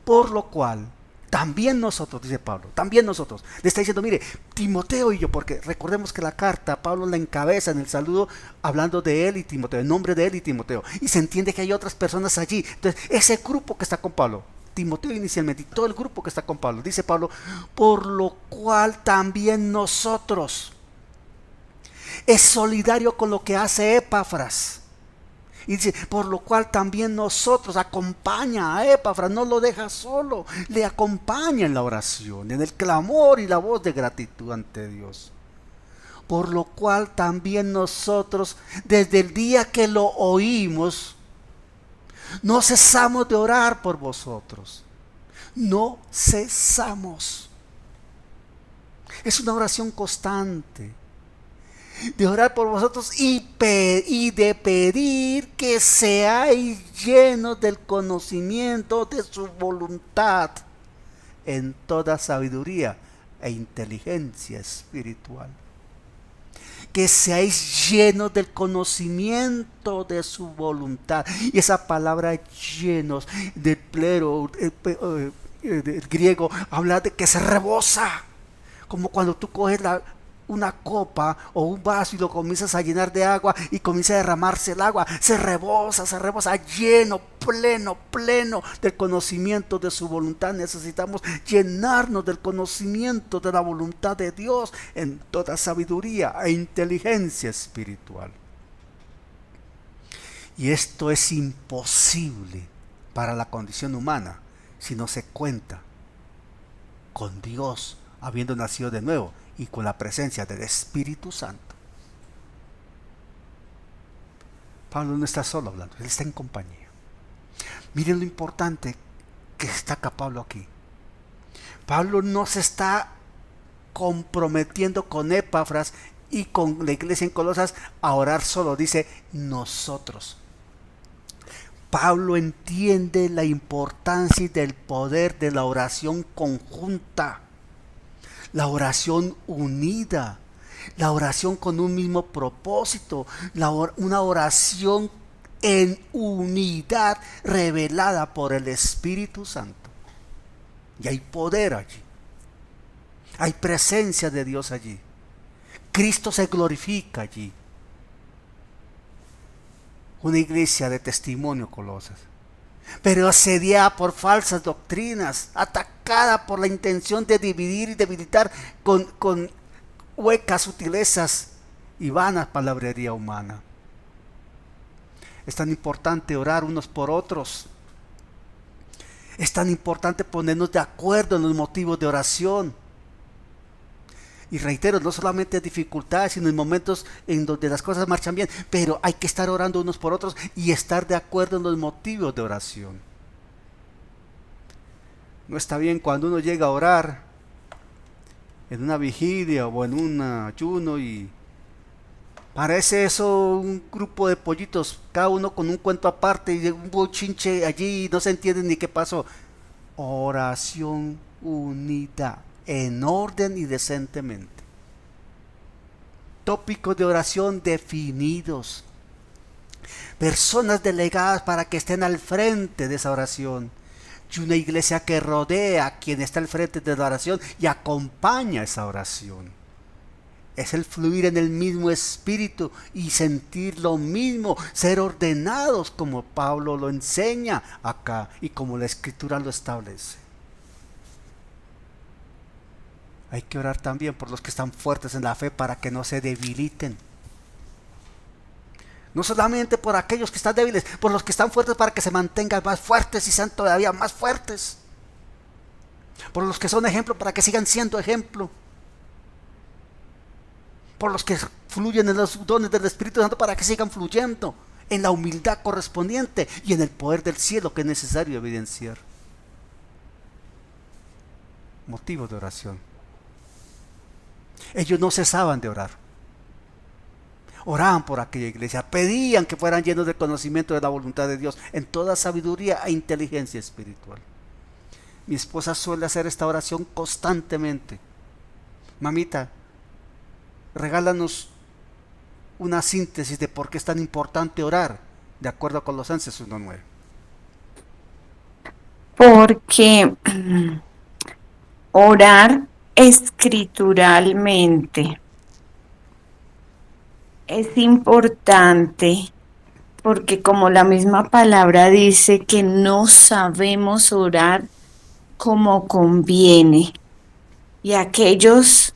por lo cual, también nosotros, dice Pablo, también nosotros, le está diciendo, mire, Timoteo y yo, porque recordemos que la carta, Pablo la encabeza en el saludo, hablando de él y Timoteo, en nombre de él y Timoteo, y se entiende que hay otras personas allí. Entonces, ese grupo que está con Pablo, Timoteo inicialmente, y todo el grupo que está con Pablo, dice Pablo, por lo cual también nosotros, es solidario con lo que hace Epafras. Y dice, por lo cual también nosotros, acompaña a Epafras, no lo deja solo, le acompaña en la oración, en el clamor y la voz de gratitud ante Dios. Por lo cual también nosotros, desde el día que lo oímos, no cesamos de orar por vosotros. No cesamos. Es una oración constante de orar por vosotros y de pedir que seáis llenos del conocimiento de su voluntad en toda sabiduría e inteligencia espiritual. Que seáis llenos del conocimiento de su voluntad. Y esa palabra llenos del plero, del griego, habla de que se rebosa, como cuando tú coges una copa o un vaso y lo comienzas a llenar de agua y comienza a derramarse el agua, se rebosa lleno, pleno del conocimiento de su voluntad. Necesitamos llenarnos del conocimiento de la voluntad de Dios en toda sabiduría e inteligencia espiritual. Y esto es imposible para la condición humana si no se cuenta con Dios habiendo nacido de nuevo y con la presencia del Espíritu Santo. Pablo no está solo hablando, él está en compañía. Miren lo importante que destaca Pablo aquí. Pablo no se está comprometiendo con Epafras y con la iglesia en Colosas a orar solo, dice nosotros. Pablo entiende la importancia y del poder de la oración conjunta, la oración unida, la oración con un mismo propósito, una oración en unidad revelada por el Espíritu Santo. Y hay poder allí, hay presencia de Dios allí, Cristo se glorifica allí. Una iglesia de testimonio, Colosas, pero asediada por falsas doctrinas, atacada por la intención de dividir y debilitar con huecas sutilezas y vanas palabrería humana. Es tan importante orar unos por otros. Es tan importante ponernos de acuerdo en los motivos de oración. Y reitero, no solamente en dificultades, sino en momentos en donde las cosas marchan bien, pero hay que estar orando unos por otros y estar de acuerdo en los motivos de oración. No está bien cuando uno llega a orar en una vigilia o en un ayuno y parece eso un grupo de pollitos, cada uno con un cuento aparte y un bochinche allí y no se entiende ni qué pasó. Oración unida, en orden y decentemente. Tópicos de oración definidos. Personas delegadas para que estén al frente de esa oración. Y una iglesia que rodea a quien está al frente de la oración y acompaña esa oración. Es el fluir en el mismo espíritu y sentir lo mismo, ser ordenados como Pablo lo enseña acá y como la escritura lo establece. Hay que orar también por los que están fuertes en la fe para que no se debiliten. No solamente por aquellos que están débiles, por los que están fuertes para que se mantengan más fuertes y sean todavía más fuertes. Por los que son ejemplo para que sigan siendo ejemplo. Por los que fluyen en los dones del Espíritu Santo para que sigan fluyendo en la humildad correspondiente y en el poder del cielo que es necesario evidenciar. Motivo de oración. Ellos no cesaban de orar. Oraban por aquella iglesia, pedían que fueran llenos del conocimiento de la voluntad de Dios en toda sabiduría e inteligencia espiritual. Mi esposa suele hacer esta oración constantemente. Mamita, regálanos una síntesis de por qué es tan importante orar, de acuerdo a Colosenses 1:9. Porque orar escrituralmente es importante, porque como la misma palabra dice que no sabemos orar como conviene, y aquellos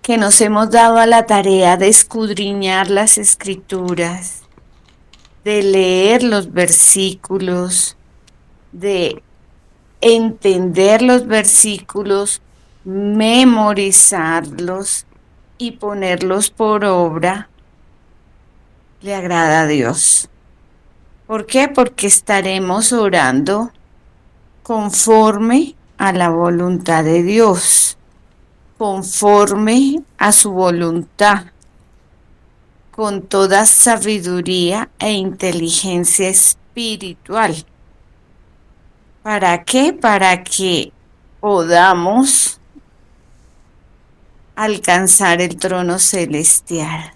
que nos hemos dado a la tarea de escudriñar las escrituras, de leer los versículos, de entender los versículos, memorizarlos y ponerlos por obra, le agrada a Dios. ¿Por qué? Porque estaremos orando conforme a la voluntad de Dios, conforme a su voluntad, con toda sabiduría e inteligencia espiritual. ¿Para qué? Para que podamos alcanzar el trono celestial,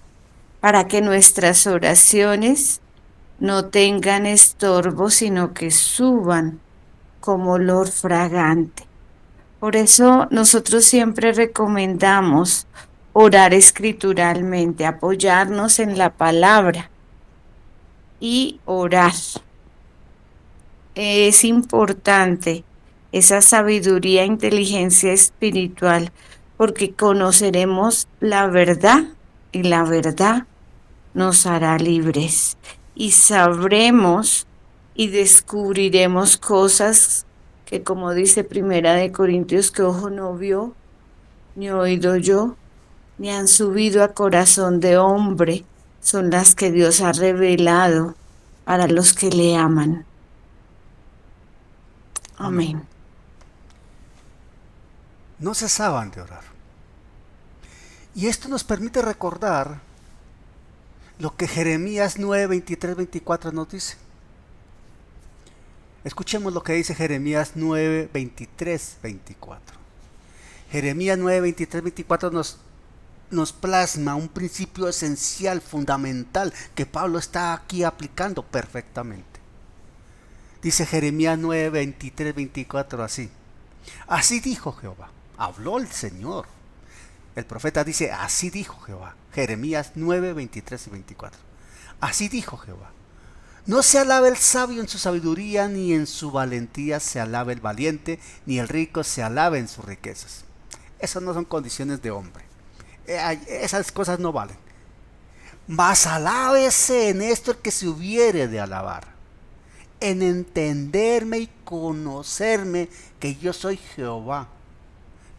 para que nuestras oraciones no tengan estorbo, sino que suban como olor fragante. Por eso nosotros siempre recomendamos orar escrituralmente, apoyarnos en la palabra y orar. Es importante esa sabiduría e inteligencia espiritual, porque conoceremos la verdad y la verdad nos hará libres. Y sabremos y descubriremos cosas que, como dice Primera de Corintios, que ojo no vio, ni oído yo, ni han subido a corazón de hombre, son las que Dios ha revelado para los que le aman. Amén. No cesaban de orar. Y esto nos permite recordar lo que Jeremías 9, 23, 24 nos dice. Escuchemos lo que dice Jeremías 9, 23, 24. Jeremías 9, 23, 24 nos plasma un principio esencial, fundamental, que Pablo está aquí aplicando perfectamente. Dice Jeremías 9, 23, 24 así. Así dijo Jehová, habló el Señor. El profeta dice, así dijo Jehová. Jeremías 9, 23 y 24. Así dijo Jehová. No se alabe el sabio en su sabiduría, ni en su valentía se alabe el valiente, ni el rico se alabe en sus riquezas. Esas no son condiciones de hombre. Esas cosas no valen. Mas alábese en esto el que se hubiere de alabar. En entenderme y conocerme que yo soy Jehová,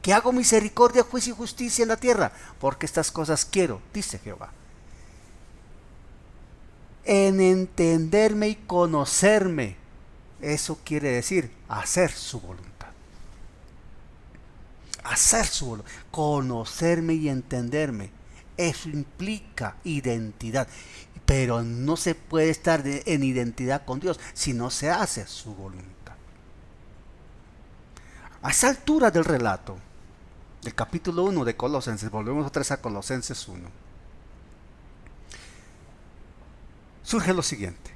que hago misericordia, juicio y justicia en la tierra, porque estas cosas quiero, dice Jehová. En entenderme y conocerme, eso quiere decir hacer su voluntad. hacer su voluntad, conocerme y entenderme. Eso implica identidad. Pero no se puede estar en identidad con Dios si no se hace su voluntad. A esa altura del relato, del capítulo 1 de Colosenses, volvemos otra vez a Colosenses 1, surge lo siguiente.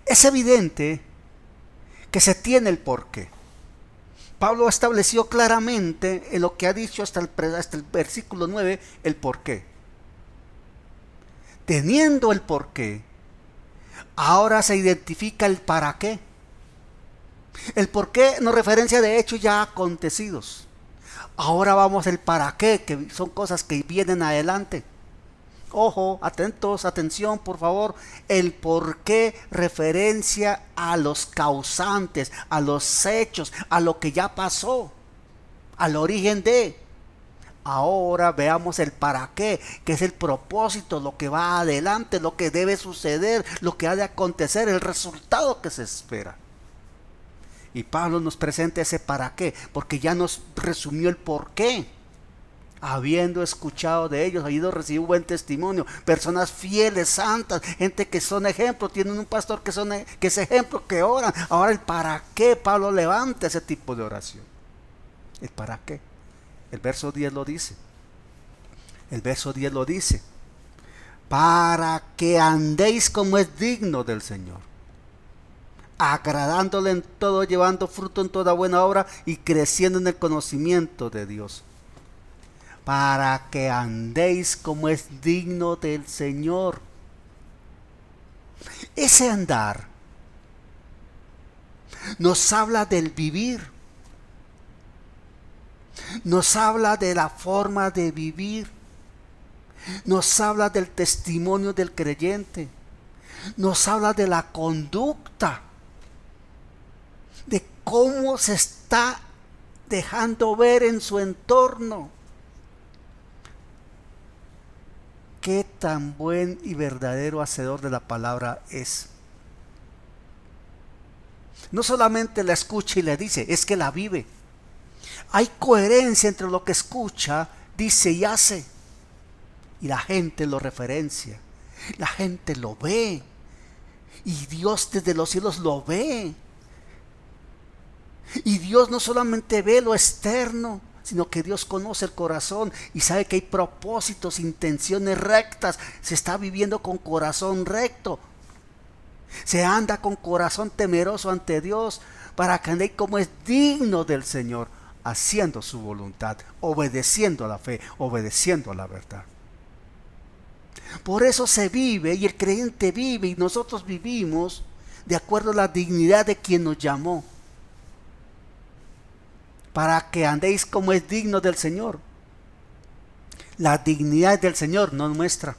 Es evidente que se tiene el porqué. Pablo estableció claramente en lo que ha dicho hasta el versículo 9 el porqué. Teniendo el porqué, ahora se identifica el para qué. El porqué nos referencia de hechos ya acontecidos. Ahora vamos al para qué, que son cosas que vienen adelante. Ojo, atentos, atención, por favor. El por qué referencia a los causantes, a los hechos, a lo que ya pasó, al origen de. Ahora veamos el para qué, que es el propósito, lo que va adelante, lo que debe suceder, lo que ha de acontecer, el resultado que se espera. Y Pablo nos presenta ese para qué, porque ya nos resumió el por qué. Habiendo escuchado de ellos, habiendo recibido buen testimonio, personas fieles, santas, gente que son ejemplos, tienen un pastor que es ejemplo, que oran. Ahora el para qué, Pablo levanta ese tipo de oración. El para qué. El verso 10 lo dice. El verso 10 lo dice. Para que andéis como es digno del Señor, agradándole en todo, llevando fruto en toda buena obra y creciendo en el conocimiento de Dios. Para que andéis como es digno del Señor. Ese andar nos habla del vivir. Nos habla de la forma de vivir. Nos habla del testimonio del creyente. Nos habla de la conducta. De cómo se está dejando ver en su entorno. Qué tan buen y verdadero hacedor de la palabra es. No solamente la escucha y le dice, es que la vive. Hay coherencia entre lo que escucha, dice y hace. Y la gente lo referencia. La gente lo ve. Y Dios desde los cielos lo ve. Y Dios no solamente ve lo externo, sino que Dios conoce el corazón y sabe que hay propósitos, intenciones rectas. Se está viviendo con corazón recto. Se anda con corazón temeroso ante Dios para que andéis como es digno del Señor, haciendo su voluntad, obedeciendo a la fe, obedeciendo a la verdad. Por eso se vive y el creyente vive y nosotros vivimos de acuerdo a la dignidad de quien nos llamó. Para que andéis como es digno del Señor. La dignidad del Señor no es nuestra.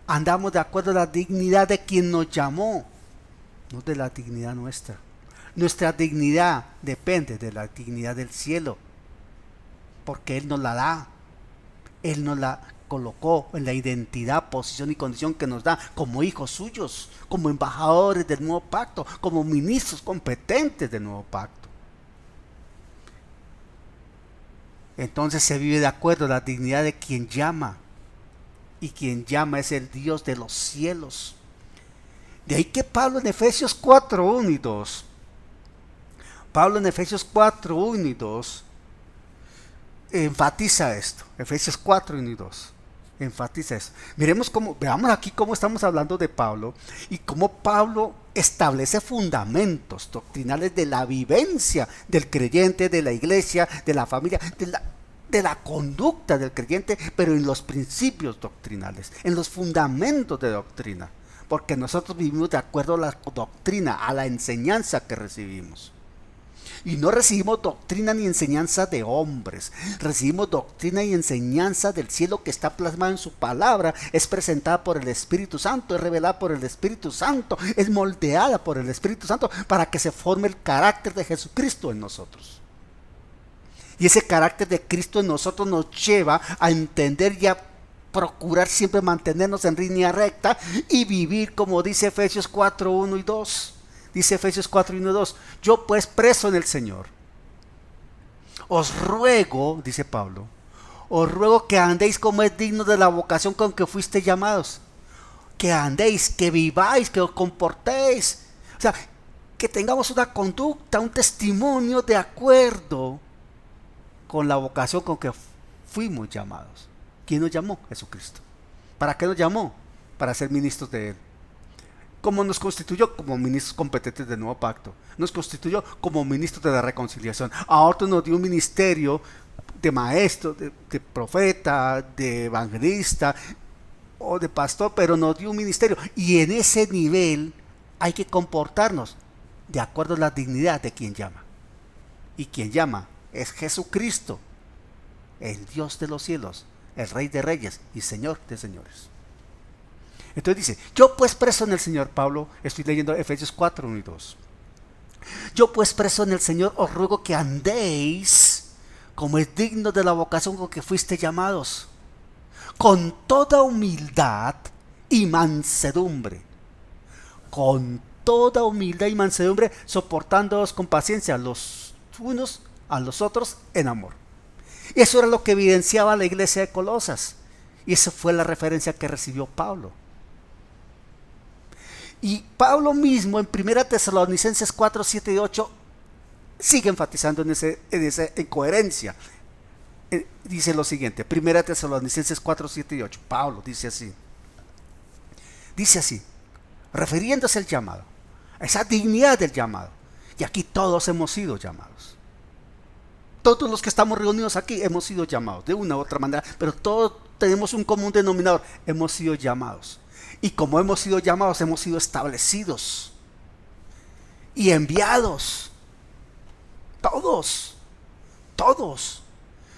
Andamos de acuerdo a la dignidad de quien nos llamó, no de la dignidad nuestra. Nuestra dignidad depende de la dignidad del cielo, porque Él nos la da. Él nos la colocó en la identidad, posición y condición que nos da como hijos suyos, como embajadores del nuevo pacto, como ministros competentes del nuevo pacto. Entonces se vive de acuerdo a la dignidad de quien llama. Y quien llama es el Dios de los cielos. De ahí que Pablo en Efesios 4, 1 y 2. Pablo en Efesios 4, 1 y 2 enfatiza esto. Efesios 4, 1 y 2. Enfatiza eso. Veamos aquí cómo estamos hablando de Pablo y cómo Pablo establece fundamentos doctrinales de la vivencia del creyente, de la iglesia, de la familia, de la conducta del creyente, pero en los principios doctrinales, en los fundamentos de doctrina, porque nosotros vivimos de acuerdo a la doctrina, a la enseñanza que recibimos. Y no recibimos doctrina ni enseñanza de hombres, recibimos doctrina y enseñanza del cielo que está plasmada en su palabra, es presentada por el Espíritu Santo, es revelada por el Espíritu Santo, es moldeada por el Espíritu Santo para que se forme el carácter de Jesucristo en nosotros. Y ese carácter de Cristo en nosotros nos lleva a entender y a procurar siempre mantenernos en línea recta y vivir como dice Efesios 4, 1 y 2. Dice Efesios 4, 1 y 2. Yo pues preso en el Señor. Os ruego, dice Pablo, os ruego que andéis como es digno de la vocación con que fuiste llamados. Que andéis, que viváis, que os comportéis. O sea, que tengamos una conducta, un testimonio de acuerdo con la vocación con que fuimos llamados. ¿Quién nos llamó? Jesucristo. ¿Para qué nos llamó? Para ser ministros de Él. ¿Cómo nos constituyó? Como ministros competentes del nuevo pacto. Nos constituyó como ministros de la reconciliación. A otros nos dio un ministerio de maestro, de profeta, de evangelista o de pastor, pero nos dio un ministerio. Y en ese nivel hay que comportarnos de acuerdo a la dignidad de quien llama. Y quien llama es Jesucristo, el Dios de los cielos, el Rey de reyes y Señor de señores. Entonces dice, yo pues preso en el Señor, Pablo, estoy leyendo Efesios 4, 1 y 2. Yo pues preso en el Señor os ruego que andéis como es digno de la vocación con que fuiste llamados, con toda humildad y mansedumbre. Con toda humildad y mansedumbre, soportándoos con paciencia los unos a los otros en amor. Y eso era lo que evidenciaba la iglesia de Colosas. Y esa fue la referencia que recibió Pablo. Y Pablo mismo en 1 Tesalonicenses 4, 7 y 8 sigue enfatizando en esa coherencia. Dice lo siguiente, 1 Tesalonicenses 4, 7 y 8. Pablo dice así, refiriéndose al llamado, a esa dignidad del llamado. Y aquí todos hemos sido llamados. Todos los que estamos reunidos aquí hemos sido llamados de una u otra manera, pero todos tenemos un común denominador, hemos sido llamados. Y como hemos sido llamados, hemos sido establecidos y enviados. Todos.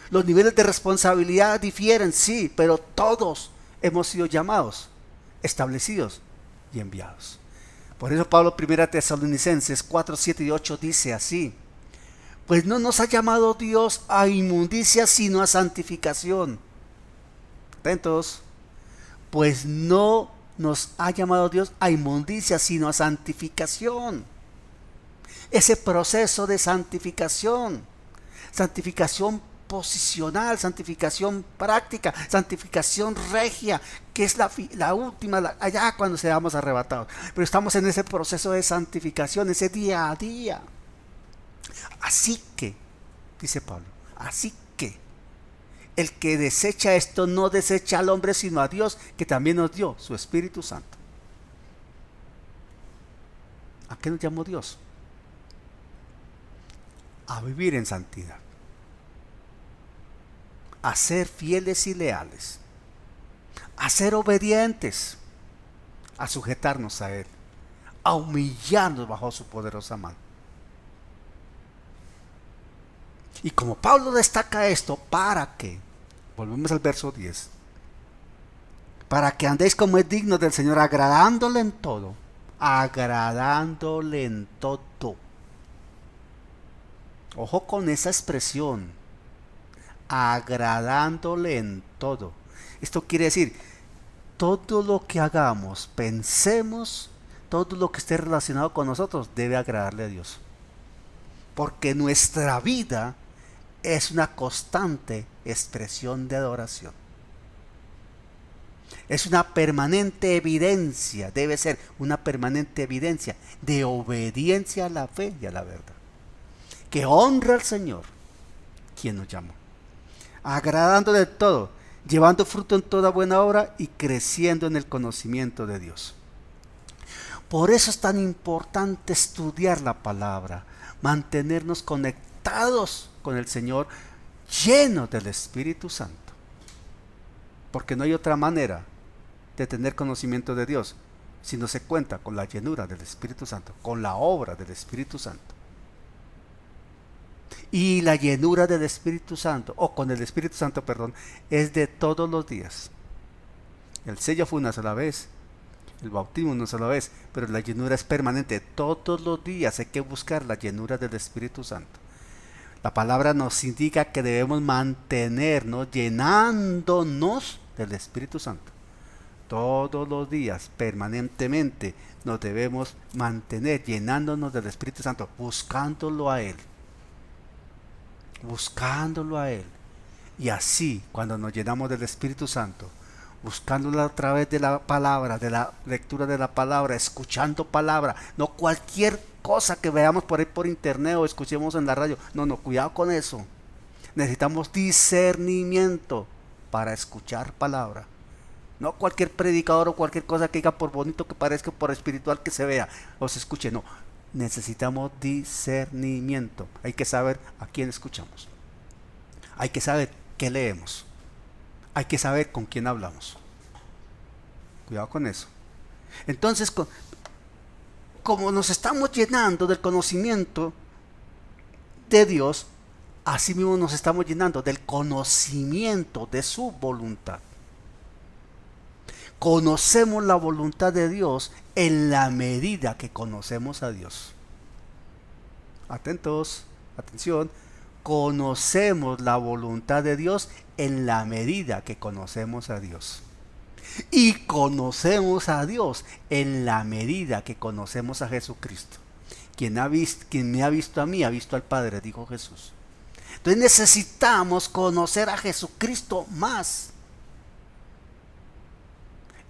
Los niveles de responsabilidad difieren, sí, pero todos hemos sido llamados, establecidos y enviados. Por eso Pablo 1 Tesalonicenses 4, 7 y 8 dice así: pues no nos ha llamado Dios a inmundicia, sino a santificación. Atentos. Pues no nos ha llamado Dios a inmundicia, sino a santificación. Ese proceso de santificación posicional, santificación práctica, santificación regia, que es la última, allá cuando seamos arrebatados. Pero estamos en ese proceso de santificación, ese día a día. Así que, dice Pablo, así que el que desecha esto no desecha al hombre sino a Dios, que también nos dio su Espíritu Santo. ¿A qué nos llamó Dios? A vivir en santidad, a ser fieles y leales, a ser obedientes, a sujetarnos a Él, a humillarnos bajo su poderosa mano. Y como Pablo destaca esto, ¿para qué? Volvemos al verso 10. Para que andéis como es digno del Señor, agradándole en todo. Agradándole en todo. Ojo con esa expresión. Agradándole en todo. Esto quiere decir, todo lo que hagamos, pensemos, todo lo que esté relacionado con nosotros debe agradarle a Dios. Porque nuestra vida es una constante expresión de adoración. Es una permanente evidencia, debe ser una permanente evidencia de obediencia a la fe y a la verdad. Que honra al Señor, quien nos llamó. Agradándole todo, llevando fruto en toda buena obra y creciendo en el conocimiento de Dios. Por eso es tan importante estudiar la palabra, mantenernos conectados con el Señor, llenos del Espíritu Santo. Porque no hay otra manera de tener conocimiento de Dios si no se cuenta con la llenura del Espíritu Santo, con la obra del Espíritu Santo. Y la llenura del Espíritu Santo, o con el Espíritu Santo, perdón, es de todos los días. El sello fue una sola vez, el bautismo una sola vez, pero la llenura es permanente. Todos los días hay que buscar la llenura del Espíritu Santo. La palabra nos indica que debemos mantenernos llenándonos del Espíritu Santo. Todos los días, permanentemente, nos debemos mantener llenándonos del Espíritu Santo, buscándolo a Él. buscándolo a Él. Y así, cuando nos llenamos del Espíritu Santo, buscándolo a través de la palabra, de la lectura de la palabra, escuchando palabra, no cualquier cosa que veamos por ahí por internet o escuchemos en la radio. No, cuidado con eso. Necesitamos discernimiento para escuchar palabra. No cualquier predicador o cualquier cosa que diga, por bonito que parezca, por espiritual que se vea o se escuche. No, necesitamos discernimiento. Hay que saber a quién escuchamos. Hay que saber qué leemos. Hay que saber con quién hablamos. Cuidado con eso. Entonces, como nos estamos llenando del conocimiento de Dios, así mismo nos estamos llenando del conocimiento de su voluntad. Conocemos la voluntad de Dios en la medida que conocemos a Dios. Atentos, atención. Conocemos la voluntad de Dios en la medida que conocemos a Dios. Y conocemos a Dios en la medida que conocemos a Jesucristo. Quien me ha visto a mí, ha visto al Padre, dijo Jesús. Entonces necesitamos conocer a Jesucristo más.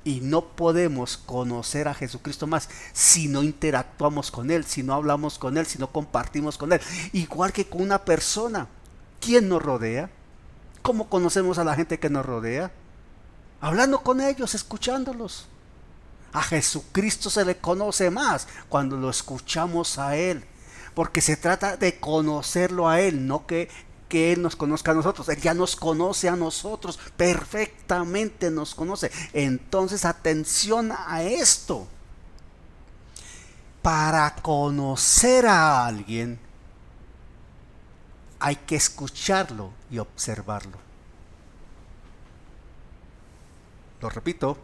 Y no podemos conocer a Jesucristo más si no interactuamos con Él, si no hablamos con Él, si no compartimos con Él. Igual que con una persona. ¿Quién nos rodea? ¿Cómo conocemos a la gente que nos rodea? Hablando con ellos, escuchándolos. A Jesucristo se le conoce más cuando lo escuchamos a Él. Porque se trata de conocerlo a Él, no que Él nos conozca a nosotros. Él ya nos conoce a nosotros, perfectamente nos conoce. Entonces, atención a esto. Para conocer a alguien, hay que escucharlo y observarlo. Lo repito.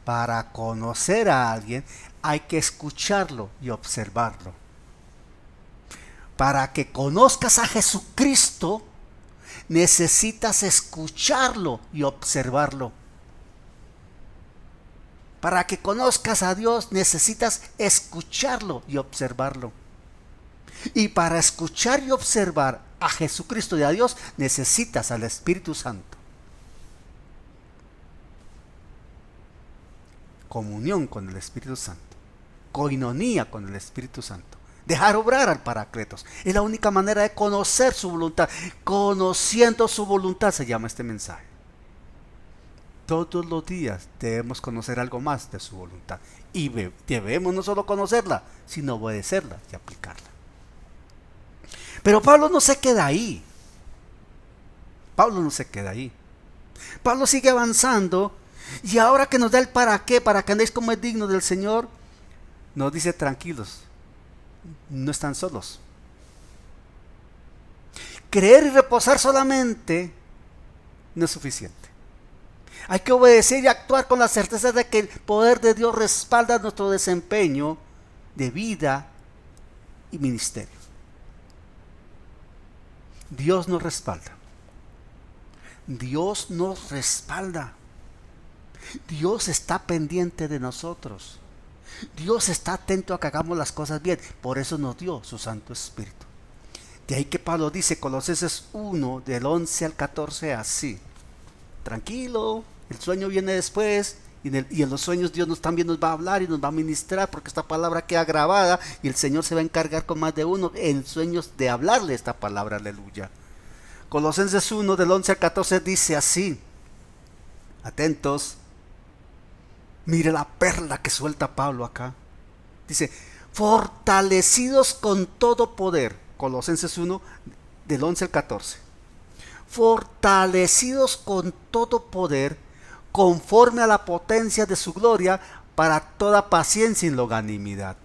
Para conocer a alguien, hay que escucharlo y observarlo. Para que conozcas a Jesucristo, necesitas escucharlo y observarlo. Para que conozcas a Dios, necesitas escucharlo y observarlo. Y para escuchar y observar a Jesucristo y a Dios, necesitas al Espíritu Santo. Comunión con el Espíritu Santo. Coinonía con el Espíritu Santo. Dejar obrar al Paracletos. Es la única manera de conocer su voluntad. Conociendo su voluntad se llama este mensaje. Todos los días debemos conocer algo más de su voluntad. Y debemos no solo conocerla, sino obedecerla y aplicarla. Pero Pablo no se queda ahí. Pablo no se queda ahí. Pablo sigue avanzando. Y ahora que nos da el para qué, para que andéis como es digno del Señor, nos dice tranquilos. No están solos. Creer y reposar solamente no es suficiente. Hay que obedecer y actuar con la certeza de que el poder de Dios respalda nuestro desempeño de vida y ministerio. Dios nos respalda. Dios nos respalda. Dios está pendiente de nosotros. Dios está atento a que hagamos las cosas bien. Por eso nos dio su Santo Espíritu. De ahí que Pablo dice, Colosenses 1, del 11 al 14, así. Tranquilo, el sueño viene después. Y en los sueños Dios también nos va a hablar y nos va a ministrar, porque esta palabra queda grabada y el Señor se va a encargar con más de uno en sueños de hablarle esta palabra, aleluya. Colosenses 1, del 11 al 14 dice así. Atentos. Mire la perla que suelta Pablo acá. Dice, fortalecidos con todo poder. Colosenses 1, del 11 al 14. Fortalecidos con todo poder, conforme a la potencia de su gloria, para toda paciencia y longanimidad.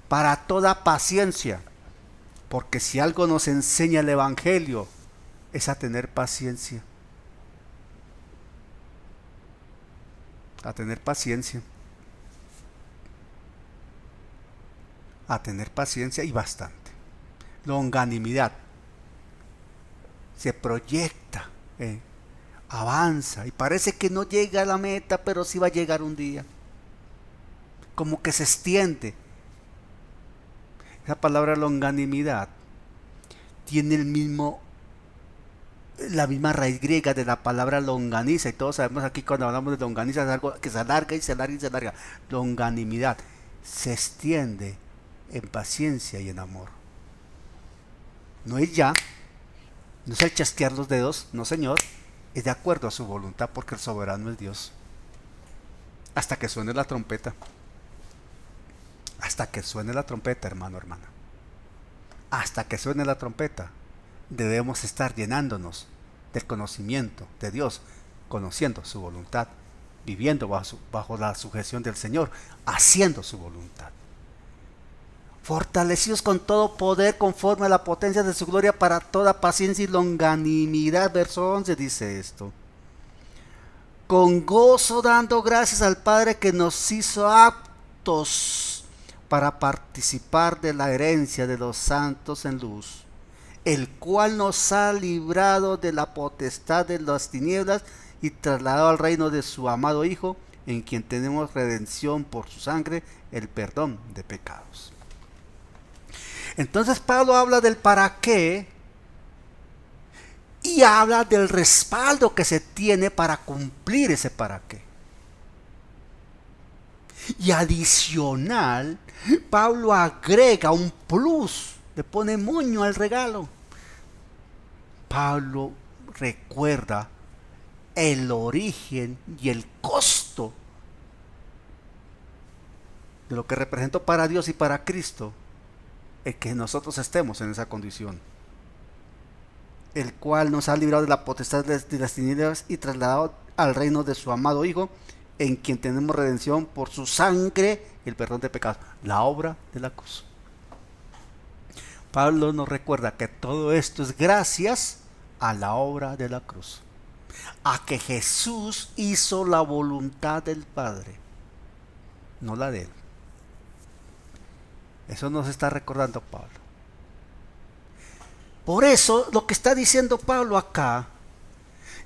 Para toda paciencia. Porque si algo nos enseña el Evangelio, es a tener paciencia. A tener paciencia. A tener paciencia y bastante. Longanimidad. Se proyecta, avanza y parece que no llega a la meta, pero sí va a llegar un día. Como que se extiende. Esa palabra longanimidad tiene la misma raíz griega de la palabra longaniza, y todos sabemos aquí cuando hablamos de longaniza es algo que se alarga y se alarga y se alarga. Longanimidad se extiende en paciencia y en amor. No es ya, no es el chasquear los dedos, no señor, es de acuerdo a su voluntad, porque el soberano es Dios. Hasta que suene la trompeta. Hasta que suene la trompeta, hermano, hermana. Hasta que suene la trompeta, debemos estar llenándonos del conocimiento de Dios, conociendo su voluntad, viviendo bajo la sujeción del Señor, haciendo su voluntad. Fortalecidos con todo poder conforme a la potencia de su gloria para toda paciencia y longanimidad. Verso 11 dice esto. Con gozo dando gracias al Padre que nos hizo aptos para participar de la herencia de los santos en luz, el cual nos ha librado de la potestad de las tinieblas y trasladado al reino de su amado Hijo, en quien tenemos redención por su sangre, el perdón de pecados. Entonces Pablo habla del para qué y habla del respaldo que se tiene para cumplir ese para qué. Y adicional, Pablo agrega un plus, le pone moño al regalo. Pablo recuerda el origen y el costo de lo que representó para Dios y para Cristo el que nosotros estemos en esa condición, el cual nos ha librado de la potestad de las tinieblas y trasladado al reino de su amado Hijo, en quien tenemos redención por su sangre y el perdón de pecados, la obra de la cruz. Pablo nos recuerda que todo esto es gracias a la obra de la cruz, a que Jesús hizo la voluntad del Padre, no la de él. Eso nos está recordando Pablo. Por eso lo que está diciendo Pablo acá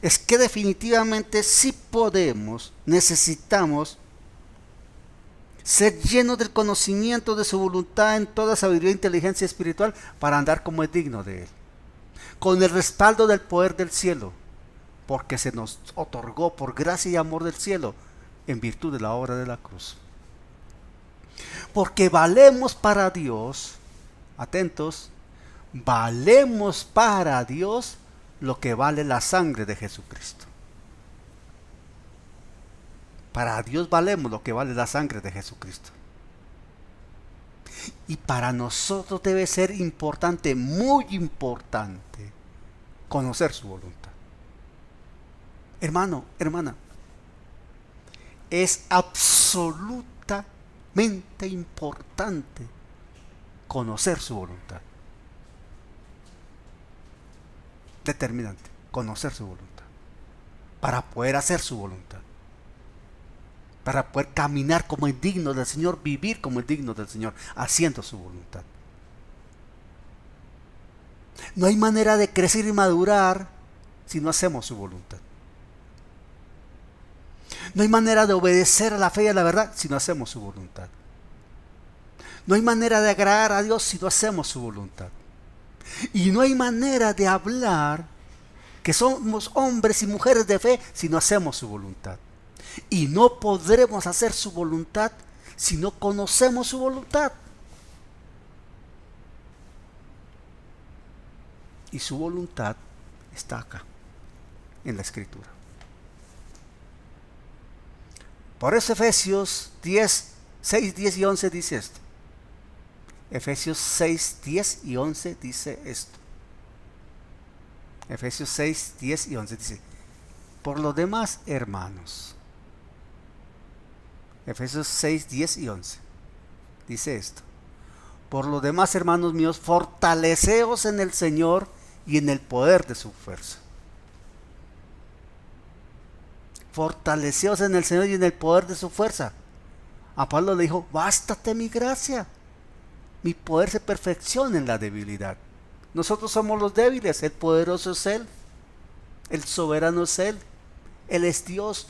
es que definitivamente sí podemos, necesitamos ser llenos del conocimiento de su voluntad en toda sabiduría e inteligencia espiritual para andar como es digno de él, con el respaldo del poder del cielo, porque se nos otorgó por gracia y amor del cielo en virtud de la obra de la cruz. Porque valemos para Dios, atentos, valemos para Dios lo que vale la sangre de Jesucristo. Para Dios valemos lo que vale la sangre de Jesucristo. Y para nosotros debe ser importante, muy importante, conocer su voluntad. Hermano, hermana, es absolutamente importante conocer su voluntad. Determinante, conocer su voluntad, para poder hacer su voluntad, para poder caminar como es digno del Señor, vivir como es digno del Señor, haciendo su voluntad. No hay manera de crecer y madurar si no hacemos su voluntad. No hay manera de obedecer a la fe y a la verdad si no hacemos su voluntad. No hay manera de agradar a Dios si no hacemos su voluntad. Y no hay manera de hablar que somos hombres y mujeres de fe si no hacemos su voluntad. Y no podremos hacer su voluntad si no conocemos su voluntad. Y su voluntad está acá, en la Escritura. Por eso Efesios 6, 10 y 11 dice esto. Efesios 6, 10 y 11 dice esto. Efesios 6, 10 y 11 dice: por lo demás, hermanos. Efesios 6, 10 y 11 dice esto: por lo demás, hermanos míos, fortaleceos en el Señor y en el poder de su fuerza. Fortaleceos en el Señor y en el poder de su fuerza. A Pablo le dijo: bástate mi gracia, mi poder se perfecciona en la debilidad. Nosotros somos los débiles, el poderoso es Él, el soberano es Él es Dios,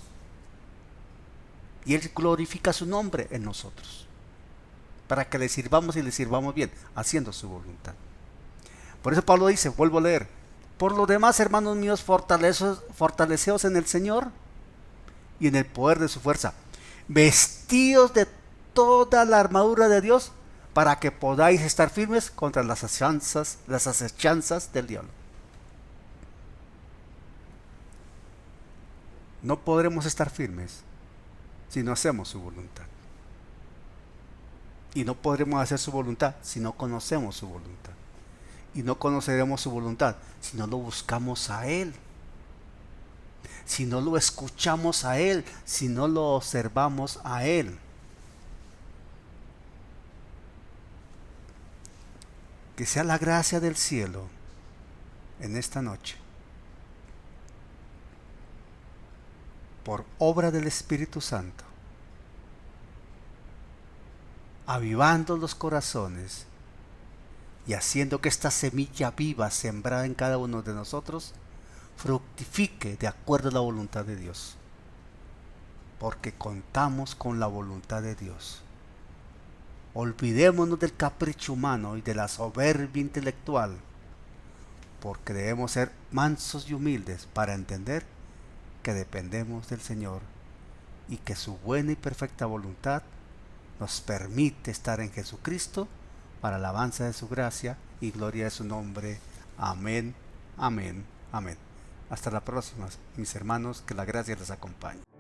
y Él glorifica su nombre en nosotros, para que le sirvamos y le sirvamos bien, haciendo su voluntad. Por eso Pablo dice, vuelvo a leer, por lo demás, hermanos míos, fortaleceos en el Señor y en el poder de su fuerza, vestidos de toda la armadura de Dios, para que podáis estar firmes contra las acechanzas del diablo. No podremos estar firmes si no hacemos su voluntad. Y no podremos hacer su voluntad si no conocemos su voluntad. Y no conoceremos su voluntad si no lo buscamos a Él. Si no lo escuchamos a Él, si no lo observamos a Él. Que sea la gracia del cielo en esta noche, por obra del Espíritu Santo, avivando los corazones y haciendo que esta semilla viva sembrada en cada uno de nosotros fructifique de acuerdo a la voluntad de Dios, porque contamos con la voluntad de Dios. Olvidémonos del capricho humano y de la soberbia intelectual, porque debemos ser mansos y humildes para entender que dependemos del Señor y que su buena y perfecta voluntad nos permite estar en Jesucristo para alabanza de su gracia y gloria de su nombre. Amén, amén, amén. Hasta la próxima, mis hermanos, que la gracia les acompañe.